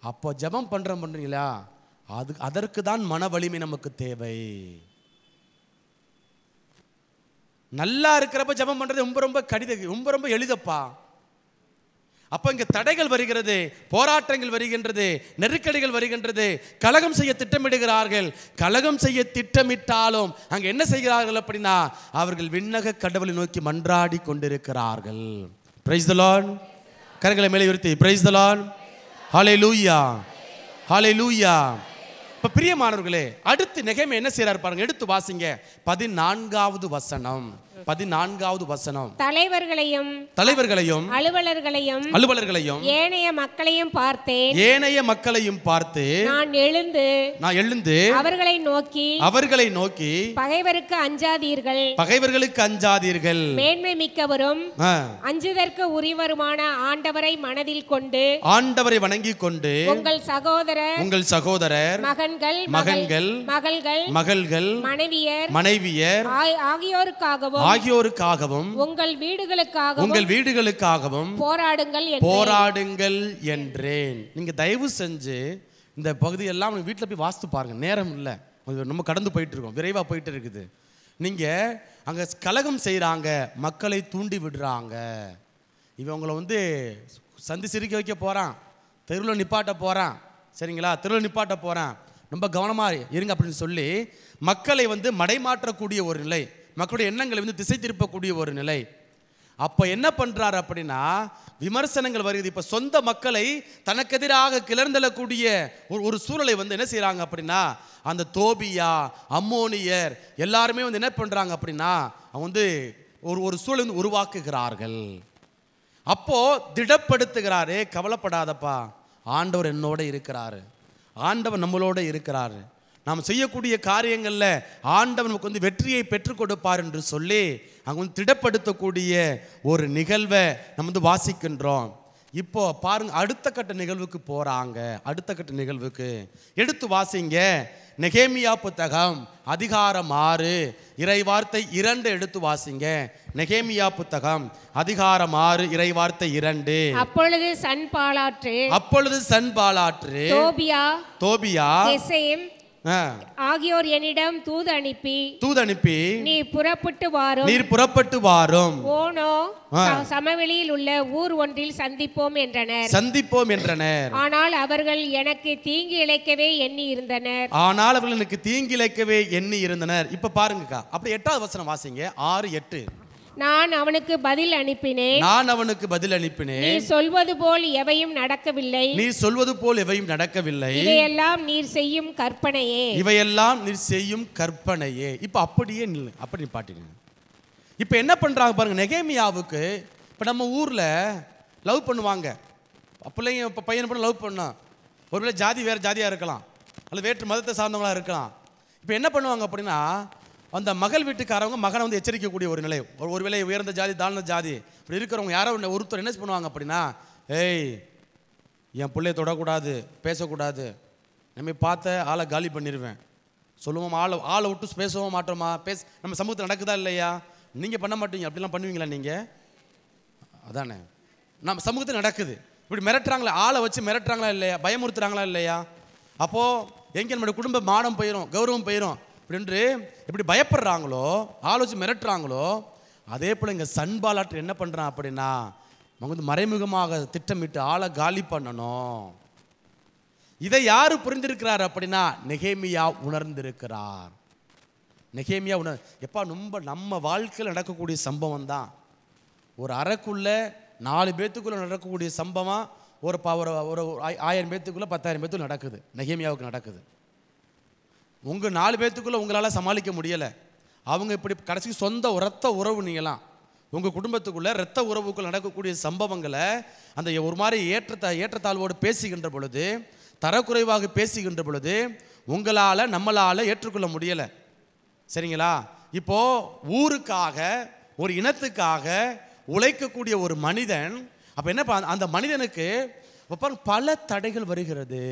அப்போ ஜெபம் பண்றீங்களா, அதற்கு தான் மன வலிமை நமக்கு தேவை. நல்லா இருக்கிறப்ப ஜெபம் பண்றது ரொம்ப எளிதப்பா. அப்ப இங்க தடைகள் வருகிறது, போராட்டங்கள் வருகின்றது, நெருக்கடிகள் வருகின்றது. கலகம் செய்ய திட்டமிடுகிறார்கள். கலகம் செய்ய திட்டமிட்டாலும் அங்க என்ன செய்கிறார்கள் அப்படின்னா அவர்கள் விண்ணக கடவுளை நோக்கி மன்றாடி கொண்டிருக்கிறார்கள். Praise the Lord. கரங்களை மேலே உயர்த்தி பிரைஸ் தி லார்ட். ஹல்லேலூயா, ஹல்லேலூயா. இப்ப பிரியமானவர்களே, அடுத்து நெகேமியா என்ன செய்றார் பாருங்க, எடுத்து வாசிங்க 14வது வசனம். 14வது வசனம்.
தலைவர்களையும்
அலுவலர்களையும்
ஏனைய மக்களையும்
பார்த்து
நான் எழுந்து அவர்களை நோக்கி பகைவருக்கு அஞ்சாதீர்கள், மேன்மை மிக்கவரும் அஞ்சுதற்கு உரியவருமான ஆண்டவரை மனதில் கொண்டு
ஆண்டவரை வணங்கிக் கொண்டு
உங்கள் சகோதரர் மகன்கள் மகள்கள் மனைவியர் ஆகியோருக்காகவும் உங்கள் வீடுகளுக்காகவும்
போராடுங்கள் என்றேன். நீங்க தயவு செஞ்சு இந்த பகுதியெல்லாம் வீட்டில் போய் வாஸ்து பாருங்க. நேரம் இல்லை, நம்ம கடந்து போயிட்டு இருக்கோம், விரைவா போயிட்டு இருக்குது. நீங்க அங்க கலகம் செய்யறாங்க, மக்களை தூண்டி விடுறாங்க. இவங்களை சந்தி சிரிக்க வைக்க போறான், தெருவில் நிப்பாட்ட போறான். சரிங்களா, தெருவில் நிப்பாட்ட போறான், ரொம்ப கவனமா இருங்க அப்படின்னு சொல்லி மக்களை மடைமாற்றக்கூடிய ஒரு நிலை, மக்களுடைய எண்ணங்களை திசை திருப்பக்கூடிய ஒரு நிலை. அப்ப என்ன பண்றாரு அப்படின்னா, விமர்சனங்கள் வருது. இப்ப சொந்த மக்களை தனக்கு எதிராக கிளர்ந்தெழக்கூடிய ஒரு சூழலை என்ன செய்யறாங்க அப்படின்னா, அந்த தோபியா அம்மோனியர் எல்லாருமே என்ன பண்றாங்க அப்படின்னா, அவங்க ஒரு சூழலை உருவாக்குகிறார்கள். அப்போ திடப்படுத்துகிறாரு, கவலைப்படாதப்பா, ஆண்டவர் என்னோட இருக்கிறாரு, ஆண்டவர் நம்மளோட இருக்கிறாரு, நாம் செய்யக்கூடிய காரியங்கள்ல ஆண்டவர் நமக்கு வெற்றியை பெற்றுக் கொடுப்பார் என்று சொல்லி அங்க திடப்படுத்தக்கூடிய ஒரு நிகழ்வை நம்ம வாசிக்கின்றோம். இப்போ பாருங்க, அடுத்த கட்ட நிகழ்வுக்கு போறாங்க. அடுத்த கட்ட நிகழ்வுக்கு எடுத்து வாசிங்க. நெகேமியா புத்தகம் அதிகாரம் 6 இறைவார்த்தை 2 எடுத்து வாசிங்க. நெகேமியா புத்தகம் அதிகாரம் 6 இறைவார்த்தை 2.
அப்பொழுது சன்பாலாற்று
தோபியா
ஆகியோர் என்னிடம் தூது அனுப்பி நீர் புறப்பட்டு வாரும் ஓனோ சமவெளியில் உள்ள ஊர் ஒன்றில் சந்திப்போம் என்றனர். ஆனால் அவர்கள் எனக்கு தீங்கு இழைக்கவே எண்ணி இருந்தனர். இப்ப பாருங்கக்கா, அப்படி 8வது வசனம் வாசிங்க. 6:8. நான் அவனுக்கு பதில் அனுப்பினேன், நீ சொல்வது போல் எவையும் நடக்கவில்லை, இவையெல்லாம் நீர் செய்யும் கற்பனையே. இப்ப அப்படியே அப்படி பாட்டீங்க. இப்ப என்ன பண்றாங்க பாருங்க, நெகேமியாவுக்கு இப்ப நம்ம ஊர்ல லவ் பண்ணுவாங்க, பிள்ளைங்க பையனை கூட லவ் பண்ணா, ஒருவேளை ஜாதி வேற ஜாதியா இருக்கலாம், அல்லது வேற்று மதத்தை சார்ந்தவங்களா இருக்கலாம். இப்ப என்ன பண்ணுவாங்க அப்படின்னா, அந்த மகள் வீட்டுக்காரவங்க மகனை எச்சரிக்கக்கூடிய ஒரு நிலை. ஒருவேளை உயர்ந்த ஜாதி தாழ்ந்த ஜாதி இப்படி இருக்கிறவங்க யாரோ ஒருத்தர் என்ன பண்ணுவாங்க அப்படின்னா, ஏய் என் பிள்ளைய தொடக்கூடாது, பேசக்கூடாது, நம்ம பார்த்த ஆளை காலி பண்ணிடுவேன் சொல்லுவோம். ஆளை விட்டு பேசவும் மாட்டோமா, நம்ம சமூகத்தில் நடக்குதா இல்லையா? நீங்கள் பண்ண மாட்டீங்க, அப்படிலாம் பண்ணுவீங்களா நீங்கள்? அதானே நம்ம சமூகத்தில் நடக்குது. இப்படி மிரட்டுறாங்களா, ஆளை வச்சு மிரட்டுறாங்களா இல்லையா, பயமுறுத்துறாங்களா இல்லையா? அப்போது எங்கே நம்மளுடைய குடும்ப மானம் போயிடும், கௌரவம் போயிடும் அப்படின்று எப்படி பயப்படுறாங்களோ, ஆலோசி மிரட்டுறாங்களோ, அதே போல் இங்கே சன்பாலாற்று என்ன பண்ணுறான் அப்படின்னா, அவங்க மறைமுகமாக திட்டமிட்டு ஆளை காலி பண்ணணும். இதை யாரு புரிந்திருக்கிறார் அப்படின்னா, நெகேமியா உணர்ந்திருக்கிறார். நெகேமியா எப்பா நம்ம வாழ்க்கையில் நடக்கக்கூடிய சம்பவம் தான். ஒரு அறைக்குள்ள 4 பேத்துக்குள்ள நடக்கக்கூடிய சம்பவம் ஒரு 1000 பேத்துக்குள்ள 10,000 பேத்துக்குள்ள நடக்குது. நெகேமியாவுக்கு நடக்குது. உங்கள் 4 பேத்துக்குள்ளே உங்களால் சமாளிக்க முடியலை. அவங்க இப்படி கடைசி சொந்த இரத்த உறவு, நீங்களாம் உங்கள் குடும்பத்துக்குள்ளே இரத்த உறவுக்குள்ள நடக்கக்கூடிய சம்பவங்களை அந்த ஒரு மாதிரி ஏற்றத்தாழ்வோடு பேசுகின்ற பொழுது, தரக்குறைவாக பேசுகின்ற பொழுது உங்களால் நம்மளால் ஏற்றுக்கொள்ள முடியலை. சரிங்களா? இப்போது ஊருக்காக ஒரு இனத்துக்காக உழைக்கக்கூடிய ஒரு மனிதன், அப்போ என்ன அந்த மனிதனுக்கு பல தடைகள் வருகிறது,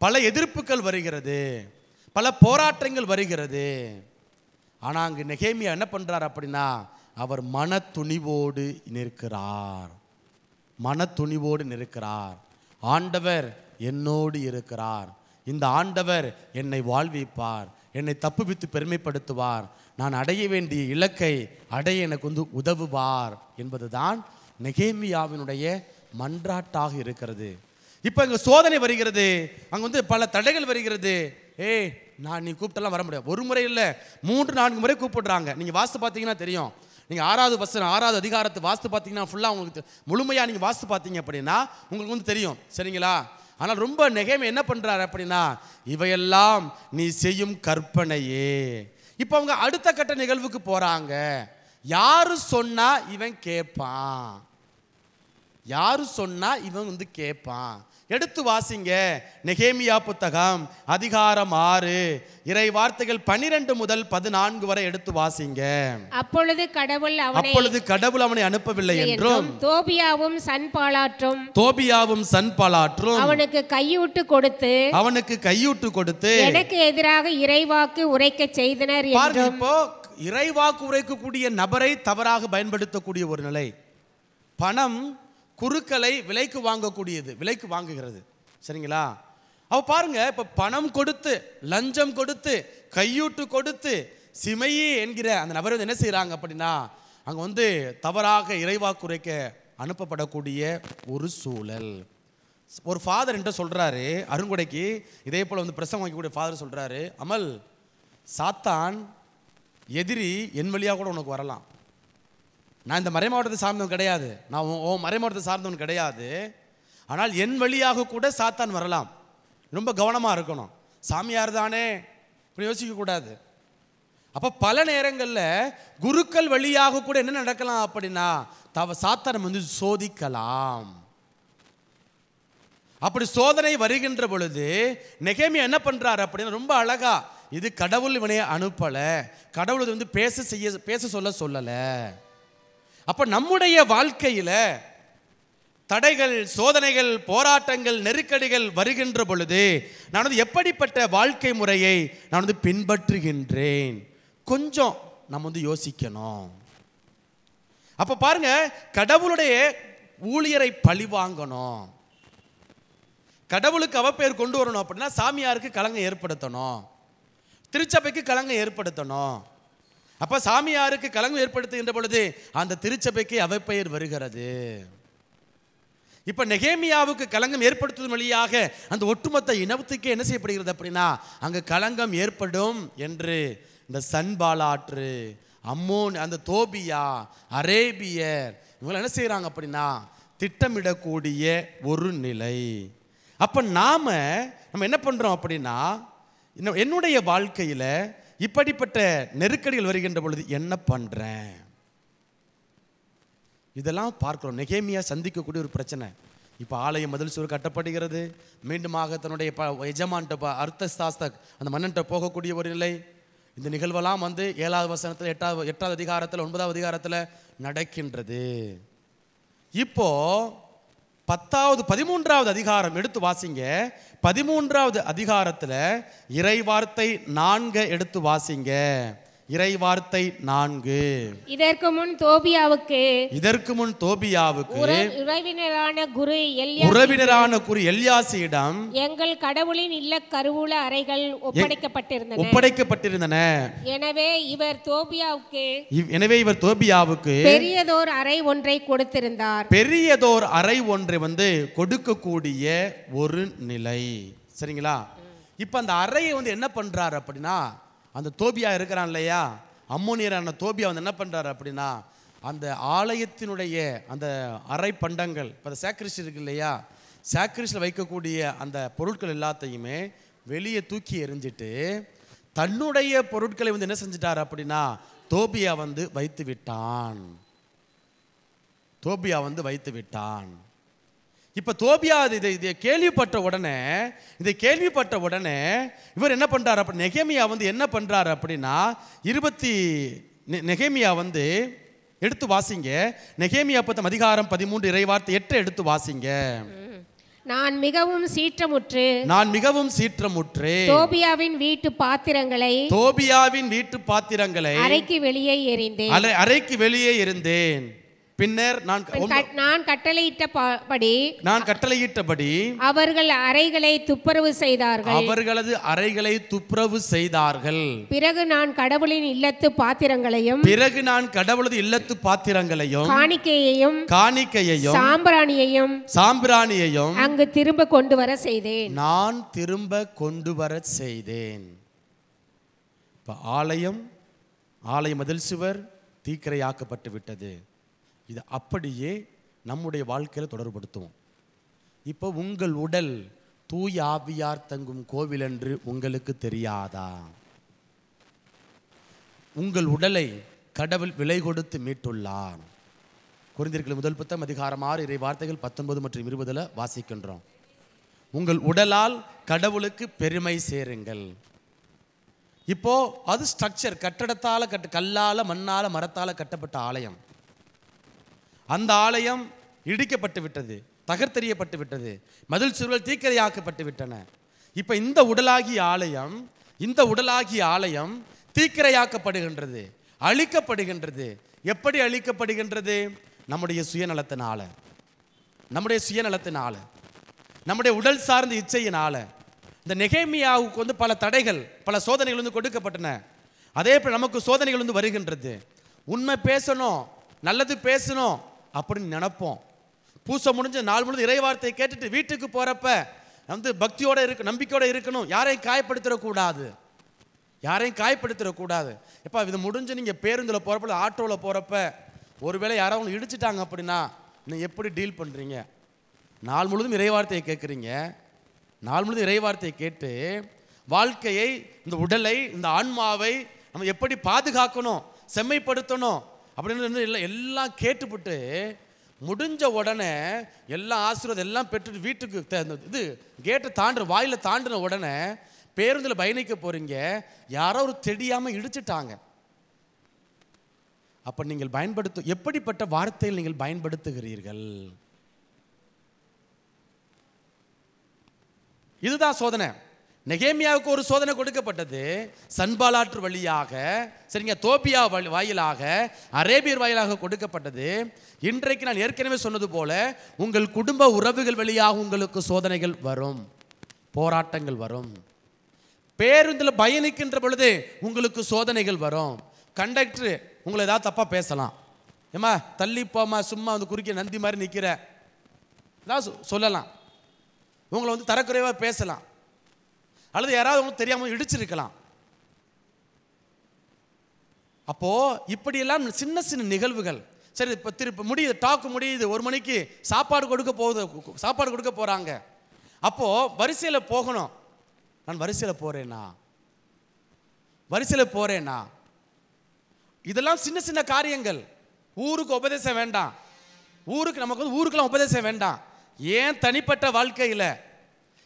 பல எதிர்ப்புகள் வருகிறது, பல போராட்டங்கள் வருகிறது. ஆனால் அங்கு நெகேமியா என்ன பண்ணுறார் அப்படின்னா, அவர் மன துணிவோடு நிற்கிறார். ஆண்டவர் என்னோடு இருக்கிறார், இந்த ஆண்டவர் என்னை வாழ்விப்பார், என்னை தப்புவித்து பெருமைப்படுத்துவார், நான் அடைய வேண்டிய இலக்கை அடைய எனக்கு உதவுவார் என்பதுதான் நெகேமியாவினுடைய மன்றாட்டாக இருக்கிறது. இப்போ இங்கே சோதனை வருகிறது, அங்கே பல தடைகள் வருகிறது. நீ கூப்பிட்டெல்லாம் வர முடியாது. ஒரு முறை இல்லை, 3-4 முறை கூப்பிடுறாங்க. நீங்கள் வாஸ்து பார்த்தீங்கன்னா தெரியும். நீங்கள் 6வது அதிகாரத்தை வாஸ்து பார்த்தீங்கன்னா ஃபுல்லாக உங்களுக்கு முழுமையாக நீங்கள் வாஸ்து பார்த்தீங்க அப்படின்னா உங்களுக்கு தெரியும். சரிங்களா? ஆனால் ரொம்ப நெகேமியா என்ன பண்ணுறாரு அப்படின்னா, இவையெல்லாம் நீ செய்யும் கற்பனையே. இப்போ அவங்க அடுத்த கட்ட நிகழ்வுக்கு போறாங்க. யாரு சொன்னா இவன் கேட்பான், யாரு சொன்னா இவன் வந்து கேட்பான். எடுத்து வாசிங்க நெகேமியா புத்தகம் அதிகாரம் 6 இறை வார்த்தைகள் 12 முதல் 14 வரை எடுத்து வாசிங்க.
அப்பொழுது கடவுள் அவனை
அனுப்பவில்லை என்றும்
தோபியாவும் சன்பலாற்றும் அவனுக்கு கையூட்டு கொடுத்து எனக்கு எதிராக இறைவாக்கு உரைக்க செய்தனர் என்றும்.
இப்போ இறைவாக்கு உரைக்கக்கூடிய நபரை தவறாக பயன்படுத்தக்கூடிய ஒரு நிலை. பணம் குருக்களை விலைக்கு வாங்குகிறது. சரிங்களா? அவ பாருங்க, இப்ப பணம் கொடுத்து, லஞ்சம் கொடுத்து, கையூட்டு கொடுத்து சிமையே என்கிற அந்த நபரை என்ன செய்யறாங்க அப்படின்னா, அங்க வந்து தவறாக இறைவாக்கு உரைக்க அனுப்பப்படக்கூடிய ஒரு சூழல். ஒரு ஃபாதர் என்கிட்ட சொல்றாரு, அருங்கொடைக்கு இதே போல வந்து பிரசங்கம் வைக்கக்கூடிய ஃபாதர் சொல்றாரு, அமல் சாத்தான் எதிரி என் வழியாக கூட உனக்கு வரலாம். நான் இந்த மறை மாவட்டத்தை சார்ந்தவன் கிடையாது, நான் மறை மாவட்டத்தை சார்ந்தவன் கிடையாது, ஆனால் என் வழியாக கூட சாத்தான் வரலாம். ரொம்ப கவனமாக இருக்கணும். சாமியார் தானே இப்படி யோசிக்கக்கூடாது. அப்போ பல நேரங்களில் குருக்கள் வழியாக கூட என்ன நடக்கலாம் அப்படின்னா, சாத்தான் வந்து சோதிக்கலாம். அப்படி சோதனை வருகின்ற பொழுது நெகேமியா என்ன பண்றாரு அப்படின்னா, ரொம்ப அழகா, இது கடவுள் இவனை அனுப்பல, கடவுள் இது வந்து பேச சொல்லல. அப்ப நம்முடைய வாழ்க்கையில தடைகள், சோதனைகள், போராட்டங்கள், நெருக்கடிகள் வருகின்ற பொழுது நான் வந்து எப்படிப்பட்ட வாழ்க்கை முறையை நான் வந்து பின்பற்றுகின்றேன், கொஞ்சம் நம்ம வந்து யோசிக்கணும். அப்ப பாருங்க, கடவுளுடைய ஊழியரை பழி வாங்கணும், கடவுளுக்கு அவப்பெயர் கொண்டு வரணும் அப்படின்னா சாமியாருக்கு களங்கம் ஏற்படுத்தணும், திருச்சபைக்கு களங்கம் ஏற்படுத்தணும். அப்ப சாமியாருக்கு களங்கம் ஏற்படுத்துகின்ற பொழுது அந்த திருச்சபைக்கு அவப்பெயர் வருகிறது. இப்ப நெகேமியாவுக்கு களங்கம் ஏற்படுத்துவதன் வழியாக அந்த ஒட்டுமொத்த இனத்துக்கு என்ன செய்யப்படுகிறது அப்படின்னா, அங்க களங்கம் ஏற்படும் என்று இந்த சன்பாலாற்று, அம்மோன், அந்த தோபியா, அரேபியர் இவங்க என்ன செய்யறாங்க அப்படின்னா திட்டமிடக்கூடிய ஒரு நிலை. அப்ப நம்ம என்ன பண்றோம் அப்படின்னா, என்னுடைய வாழ்க்கையில இப்படிப்பட்ட நெருக்கடிகள் வருகின்ற பொழுது என்ன பண்றேன், இதெல்லாம் பார்க்கிறோம். நெகேமியா சந்திக்கக்கூடிய ஒரு பிரச்சனை. இப்போ ஆலய மதில் சுவர் கட்டப்படுகிறது, மீண்டுமாக தன்னுடைய எஜமான்ட்ட அர்த்தசாஸ்தக் அந்த மன்னன்ட்ட போகக்கூடிய ஒரு நிலை. இந்த நிகழ்வெல்லாம் வந்து 7வது வசனத்தில் 8வது அதிகாரத்தில் 9வது அதிகாரத்தில் நடக்கின்றது. இப்போ 13வது அதிகாரம் எடுத்து வாசிங்க. 13வது அதிகாரத்தில் இறைவார்த்தை 4 எடுத்து வாசிங்க. இறைவார்த்தை 4.
இதற்கு முன் தோபியாவுக்கு
உறவினரான குரு எல்யாசியிடம்
எங்கள் கடவுளின் இல்ல கருவூல அறைகள்
ஒப்படைக்கப்பட்டிருந்தன.
எனவே இவர்
தோபியாவுக்கு
பெரியதோர் அறை ஒன்றை கொடுத்திருந்தார்.
பெரியதோர் அறை ஒன்றை வந்து கொடுக்கக்கூடிய ஒரு நிலை. சரிங்களா? இப்ப அந்த அறையை வந்து என்ன பண்றாரு அப்படின்னா, அந்த தோபியா இருக்கிறான் இல்லையா, அம்மோனியரான தோபியா வந்து என்ன பண்றாரு அப்படின்னா, அந்த ஆலயத்தினுடைய அந்த அறை பண்டங்கள், இப்போ அந்த சாக்ரிஸ்ட் இருக்கு இல்லையா, சாக்ரிஸ்டில் வைக்கக்கூடிய அந்த பொருட்கள் எல்லாத்தையுமே வெளியே தூக்கி எறிஞ்சிட்டு தன்னுடைய பொருட்களை வந்து என்ன செஞ்சிட்டார் அப்படின்னா தோபியா வந்து வைத்து விட்டான். இப்போ தோபியா இதை கேள்விப்பட்ட உடனே இவர் என்ன பண்றாரு அப்படி, நெகேமியா வந்து என்ன பண்றாரு அப்படின்னா, நெகேமியா வந்து எடுத்து வாசிங்க. நெகேமியா புத்தகம் அதிகாரம் 13 இறைவார்த்தை 8 எடுத்து வாசிங்க.
நான் மிகவும் சீற்றமுற்று தோபியாவின் வீட்டு பாத்திரங்களை அறைக்கு வெளியே எறிந்தேன். பின்னர் நான் கட்டளையிட்டபடி அவர்களது அறைகளை துப்புரவு செய்தார்கள். பிறகு நான் கடவுளின் இல்லத்து பாத்திரங்களையும் காணிக்கையையும் சாம்பிராணியையும் அங்கு திரும்ப கொண்டு வர செய்தேன். ஆலய மதில் சுவர் தீக்கிரையாக்கப்பட்டு விட்டது. இது அப்படியே நம்முடைய வாழ்க்கையில் தொடர்படுத்துவோம். இப்போ உங்கள் உடல் தூய ஆவியார் தங்கும் கோவில் என்று உங்களுக்கு தெரியாதா?
உங்கள் உடலை கடவுள் விலை கொடுத்து மீட்டுள்ளார். கொரிந்தியர்கள் முதல் புத்தகம் அதிகாரம் 6 இறை வார்த்தைகள் 19 மற்றும் 20 வாசிக்கின்றோம். உங்கள் உடலால் கடவுளுக்கு பெருமை சேருங்கள். இப்போ அது ஸ்ட்ரக்சர், கட்டடத்தால கல்லால மண்ணால மரத்தால கட்டப்பட்ட ஆலயம். அந்த ஆலயம் இடிக்கப்பட்டு விட்டது, தகர்த்தெறியப்பட்டு விட்டது, மதில் சுவர்கள் தீக்கிரையாக்கப்பட்டு விட்டன. இப்ப இந்த உடலாகிய ஆலயம் தீக்கிரையாக்கப்படுகின்றது, அழிக்கப்படுகின்றது. எப்படி அழிக்கப்படுகின்றது? நம்முடைய சுயநலத்தினால, நம்முடைய உடல் சார்ந்த இச்சையினால. இந்த நெகேமியாவுக்கு பல தடைகள், பல சோதனைகள் கொடுக்கப்பட்டன. அதே போல நமக்கு சோதனைகள் வருகின்றது. உண்மை பேசணும், நல்லது பேசணும் அப்படின்னு நினைப்போம். பூசை முடிஞ்ச நாள் முழுது இறை வார்த்தையை கேட்டுட்டு வீட்டுக்கு போறப்ப பக்தியோட நம்பிக்கையோட இருக்கணும். யாரையும் காயப்படுத்திடக்கூடாது. எப்பா இது முடிஞ்சு நீங்க பேருந்தில் போறப்ப, ஆட்டோவில் போறப்ப ஒருவேளை யாராவது இடிச்சிட்டாங்க அப்படின்னா நீங்க எப்படி டீல் பண்றீங்க? நாள் முழுதும் இறை வார்த்தையை கேட்குறீங்க. நாள் முழுதும் இறை வார்த்தையை கேட்டு வாழ்க்கையை, இந்த உடலை, இந்த ஆன்மாவை நம்ம எப்படி பாதுகாக்கணும், செம்மைப்படுத்தணும் அப்படின்னு எல்லாம் கேட்டுவிட்டு முடிஞ்ச உடனே எல்லாம் ஆசீர்வாதம் எல்லாம் பெற்றுட்டு வீட்டுக்கு இது கேட்டை வாயில தாண்டின உடனே பேருந்தில் பயணிக்க போறீங்க, யாரோ ஒரு தெரியாம இடிச்சிட்டாங்க. அப்ப நீங்கள் எப்படிப்பட்ட வார்த்தையில் நீங்கள் பயன்படுத்துகிறீர்கள்? இதுதான் சோதனை. நெகேமியாவுக்கு ஒரு சோதனை கொடுக்கப்பட்டது, சன்பாலாற்று வழியாக, சரிங்க, தோபியா வாயிலாக, அரேபியர் வாயிலாக கொடுக்கப்பட்டது. இன்றைக்கு நான் ஏற்கனவே சொன்னது போல உங்கள் குடும்ப உறவுகள் வழியாக உங்களுக்கு சோதனைகள் வரும், போராட்டங்கள் வரும். பேருந்தில் பயணிக்கின்ற பொழுது உங்களுக்கு சோதனைகள் வரும். கண்டக்டர் உங்களை ஏதாவது தப்பா பேசலாம். ஏமா தள்ளி போமா, சும்மா குறுக்கிய நந்தி மாதிரி நிற்கிற ஏதாவது சொல்லலாம். உங்களை தரக்குறைவாக பேசலாம். அல்லது யாராவது உங்களுக்கு தெரியாமல் இடிச்சிருக்கலாம். அப்போ இப்படியெல்லாம் சின்ன சின்ன நிகழ்வுகள். சரி, இப்போ திருப்பி முடியுது, டாக் முடியுது, 1 மணிக்கு சாப்பாடு கொடுக்க போறாங்க. அப்போ வரிசையில் போகணும். நான் வரிசையில் போறேனா? இதெல்லாம் சின்ன சின்ன காரியங்கள். ஊருக்கு உபதேசம் வேண்டாம், ஊருக்குலாம் உபதேசம் வேண்டாம். ஏன் தனிப்பட்ட வாழ்க்கையில்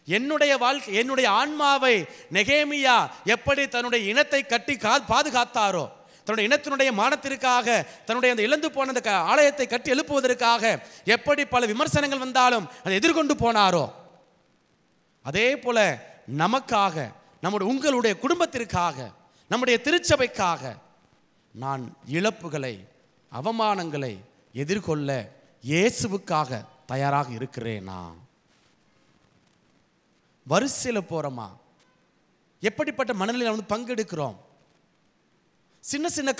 என்னுடைய ஆன்மாவை நெகேமியா எப்படி தன்னுடைய இனத்தை கட்டி பாதுகாத்தாரோ, தன்னுடைய இனத்தினுடைய மானத்திற்காக, தன்னுடைய அந்த இழந்து போன அந்த ஆலயத்தை கட்டி எழுப்புவதற்காக எப்படி பல விமர்சனங்கள் வந்தாலும் அதை எதிர்கொண்டு போனாரோ, அதே போல நமக்காக, உங்களுடைய குடும்பத்திற்காக, நம்முடைய திருச்சபைக்காக நான் இழப்புகளை, அவமானங்களை எதிர்கொள்ள இயேசுவுக்காக தயாராக இருக்கிறேனா? வரிசையில் போறோமா? எப்படிப்பட்ட மனநிலையில் பங்கெடுக்கிறோம்? சின்ன சின்ன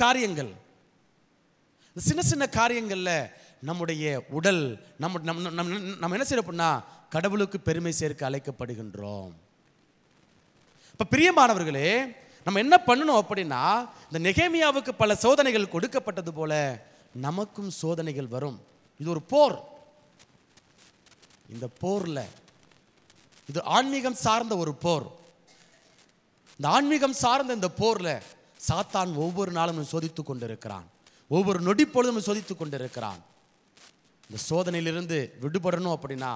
காரியங்கள்ல நம்முடைய உடல், நம்ம என்ன செய்யறோம்னா கடவுளுக்கு பெருமை சேர்க்க அழைக்கப்படுகின்றோம். இப்ப பிரியமானவர்களே, நம்ம என்ன பண்ணணும் அப்படின்னா, இந்த நெகேமியாவுக்கு பல சோதனைகள் கொடுக்கப்பட்டது போல நமக்கும் சோதனைகள் வரும். இது ஒரு போர். இந்த போர்ல இது ஆன்மீகம் சார்ந்த ஒரு போர். இந்த ஆன்மீகம் சார்ந்த இந்த போர்ல சாத்தான் ஒவ்வொரு நாளும் சோதித்துக் கொண்டிருக்கிறான், ஒவ்வொரு நொடி பொழுதும் சோதித்துக் கொண்டிருக்கிறான். இந்த சோதனையிலிருந்து விடுபடணும் அப்படின்னா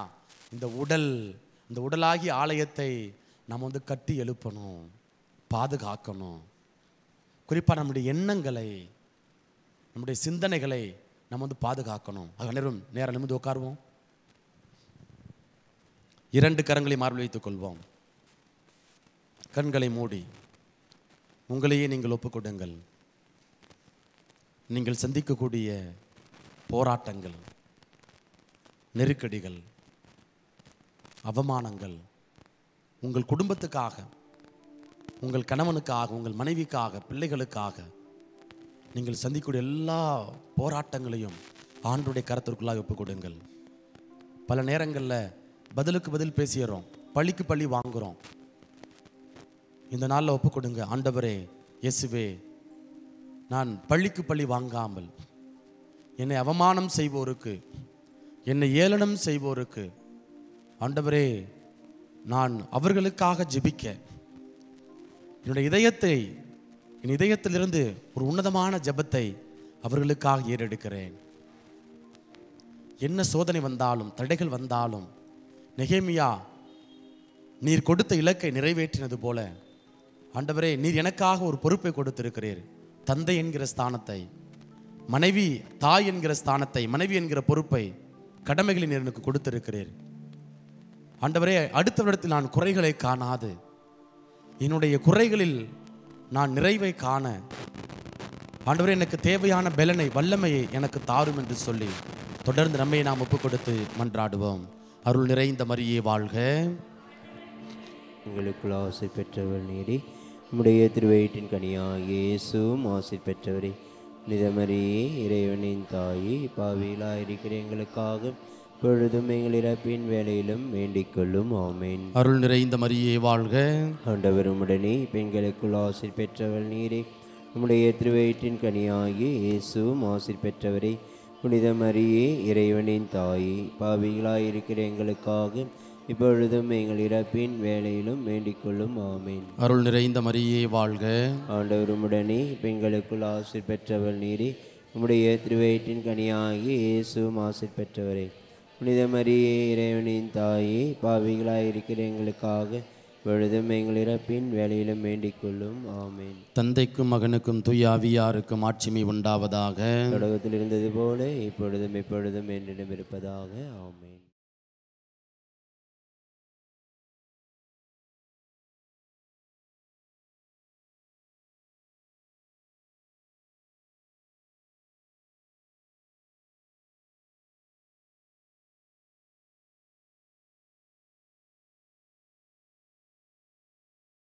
இந்த உடலாகிய ஆலயத்தை நாம் கட்டி எழுப்பணும், பாதுகாக்கணும். குறிப்பாக நம்முடைய எண்ணங்களை, நம்முடைய சிந்தனைகளை நம்ம பாதுகாக்கணும். அனைவரும் நேரம் நிமிர்ந்து உட்காருவோம். 2 கரங்களை மார்பில் வைத்துக் கொள்வோம். கண்களை மூடி உங்களையே நீங்கள் ஒப்புக்கொடுங்கள். நீங்கள் சந்திக்கக்கூடிய போராட்டங்கள், நெருக்கடிகள், அவமானங்கள், உங்கள் குடும்பத்துக்காக, உங்கள் கணவனுக்காக, உங்கள் மனைவிக்காக, பிள்ளைகளுக்காக நீங்கள் சந்திக்கக்கூடிய எல்லா போராட்டங்களையும் ஆண்டவருடைய கரத்திற்குள்ளாக ஒப்புக்கொடுங்கள். பல நேரங்களில் பதிலுக்கு பதில் பேசிடுறோம், பழிக்கு பழி வாங்குறோம். இந்த நாளில் ஒப்புக்கொடுங்க. ஆண்டவரே இயேசுவே, நான் பழிக்கு பழி வாங்காமல் என்னை அவமானம் செய்வோருக்கு, என்னை ஏளனம் செய்வோருக்கு, ஆண்டவரே நான் அவர்களுக்காக ஜெபிக்க, என்னுடைய இதயத்தை என் இதயத்திலிருந்து ஒரு உன்னதமான ஜெபத்தை அவர்களுக்காக ஏறெடுக்கிறேன். என்ன சோதனை வந்தாலும் தடைகள் வந்தாலும் நெகேமியா நீர் கொடுத்த இலக்கை நிறைவேற்றினது போல ஆண்டவரே நீர் எனக்காக ஒரு பொறுப்பை கொடுத்திருக்கிறீர். தந்தை என்கிற ஸ்தானத்தை, மனைவி தாய் என்கிற ஸ்தானத்தை, மனைவி என்கிற பொறுப்பை, கடமைகளை நீர் எனக்கு கொடுத்திருக்கிறீர். ஆண்டவரே அடுத்தவரிடத்தில் நான் குறைகளை காணாது என்னுடைய குறைகளில் நான் நிறைவை காண ஆண்டவரே எனக்கு தேவையான பலனை வல்லமையை எனக்கு தாரும் என்று சொல்லி தொடர்ந்து நம்மை நாம் ஒப்புக் கொடுத்து மன்றாடுவோம். அருள் நிறைந்த மரியே வாழ்க.
எங்களுக்குள் ஆசை பெற்றவர் நீரே, உம்முடைய திருவயிற்றின் கனியாகிய இயேசுவும் ஆசை பெற்றவரே. நிதமரியே இறைவனின் தாயே, பாவிகளாயிருக்கிற எங்களுக்காக பொழுதும் எங்கள் இறப்பின் வேலையிலும் வேண்டிக் கொள்ளும். ஆமேன்.
அருள் நிறைந்த மரியே வாழ்க.
ஆண்டவர் உம்முடனே, பெண்களுக்குள் ஆசை பெற்றவர் நீரே, உம்முடைய திருவயிற்றின் கனியாகிய இயேசுவும் ஆசை பெற்றவரே. புனித மரியே இறைவனின் தாயே, பாவிகளாயிருக்கிற எங்களுக்காக இப்பொழுதும் எங்கள் இறப்பின் வேலையிலும் வேண்டிக் கொள்ளும். ஆமேன்.
அருள் நிறைந்த மரியே வாழ்க.
ஆண்டவர் உம்முடனே, பெண்களுக்குள் ஆசை பெற்றவர் நீரே, உம்முடைய திருவயிற்றின் கனியாகிய இயேசுவும் ஆசை பெற்றவரே. புனித மரியே இறைவனின் தாயே, பாவிகளாயிருக்கிற எங்களுக்காக இப்பொழுதும் எங்கள் இறப்பின் வேலையிலும் வேண்டிக் கொள்ளும். ஆமேன்.
தந்தைக்கும் மகனுக்கும் தூய ஆவியாருக்கும் ஆட்சிமை உண்டாவதாக.
தொடக்கத்தில் இருந்தது போல இப்பொழுதும் எப்பொழுதும் என்றிடம் இருப்பதாக. ஆமேன்.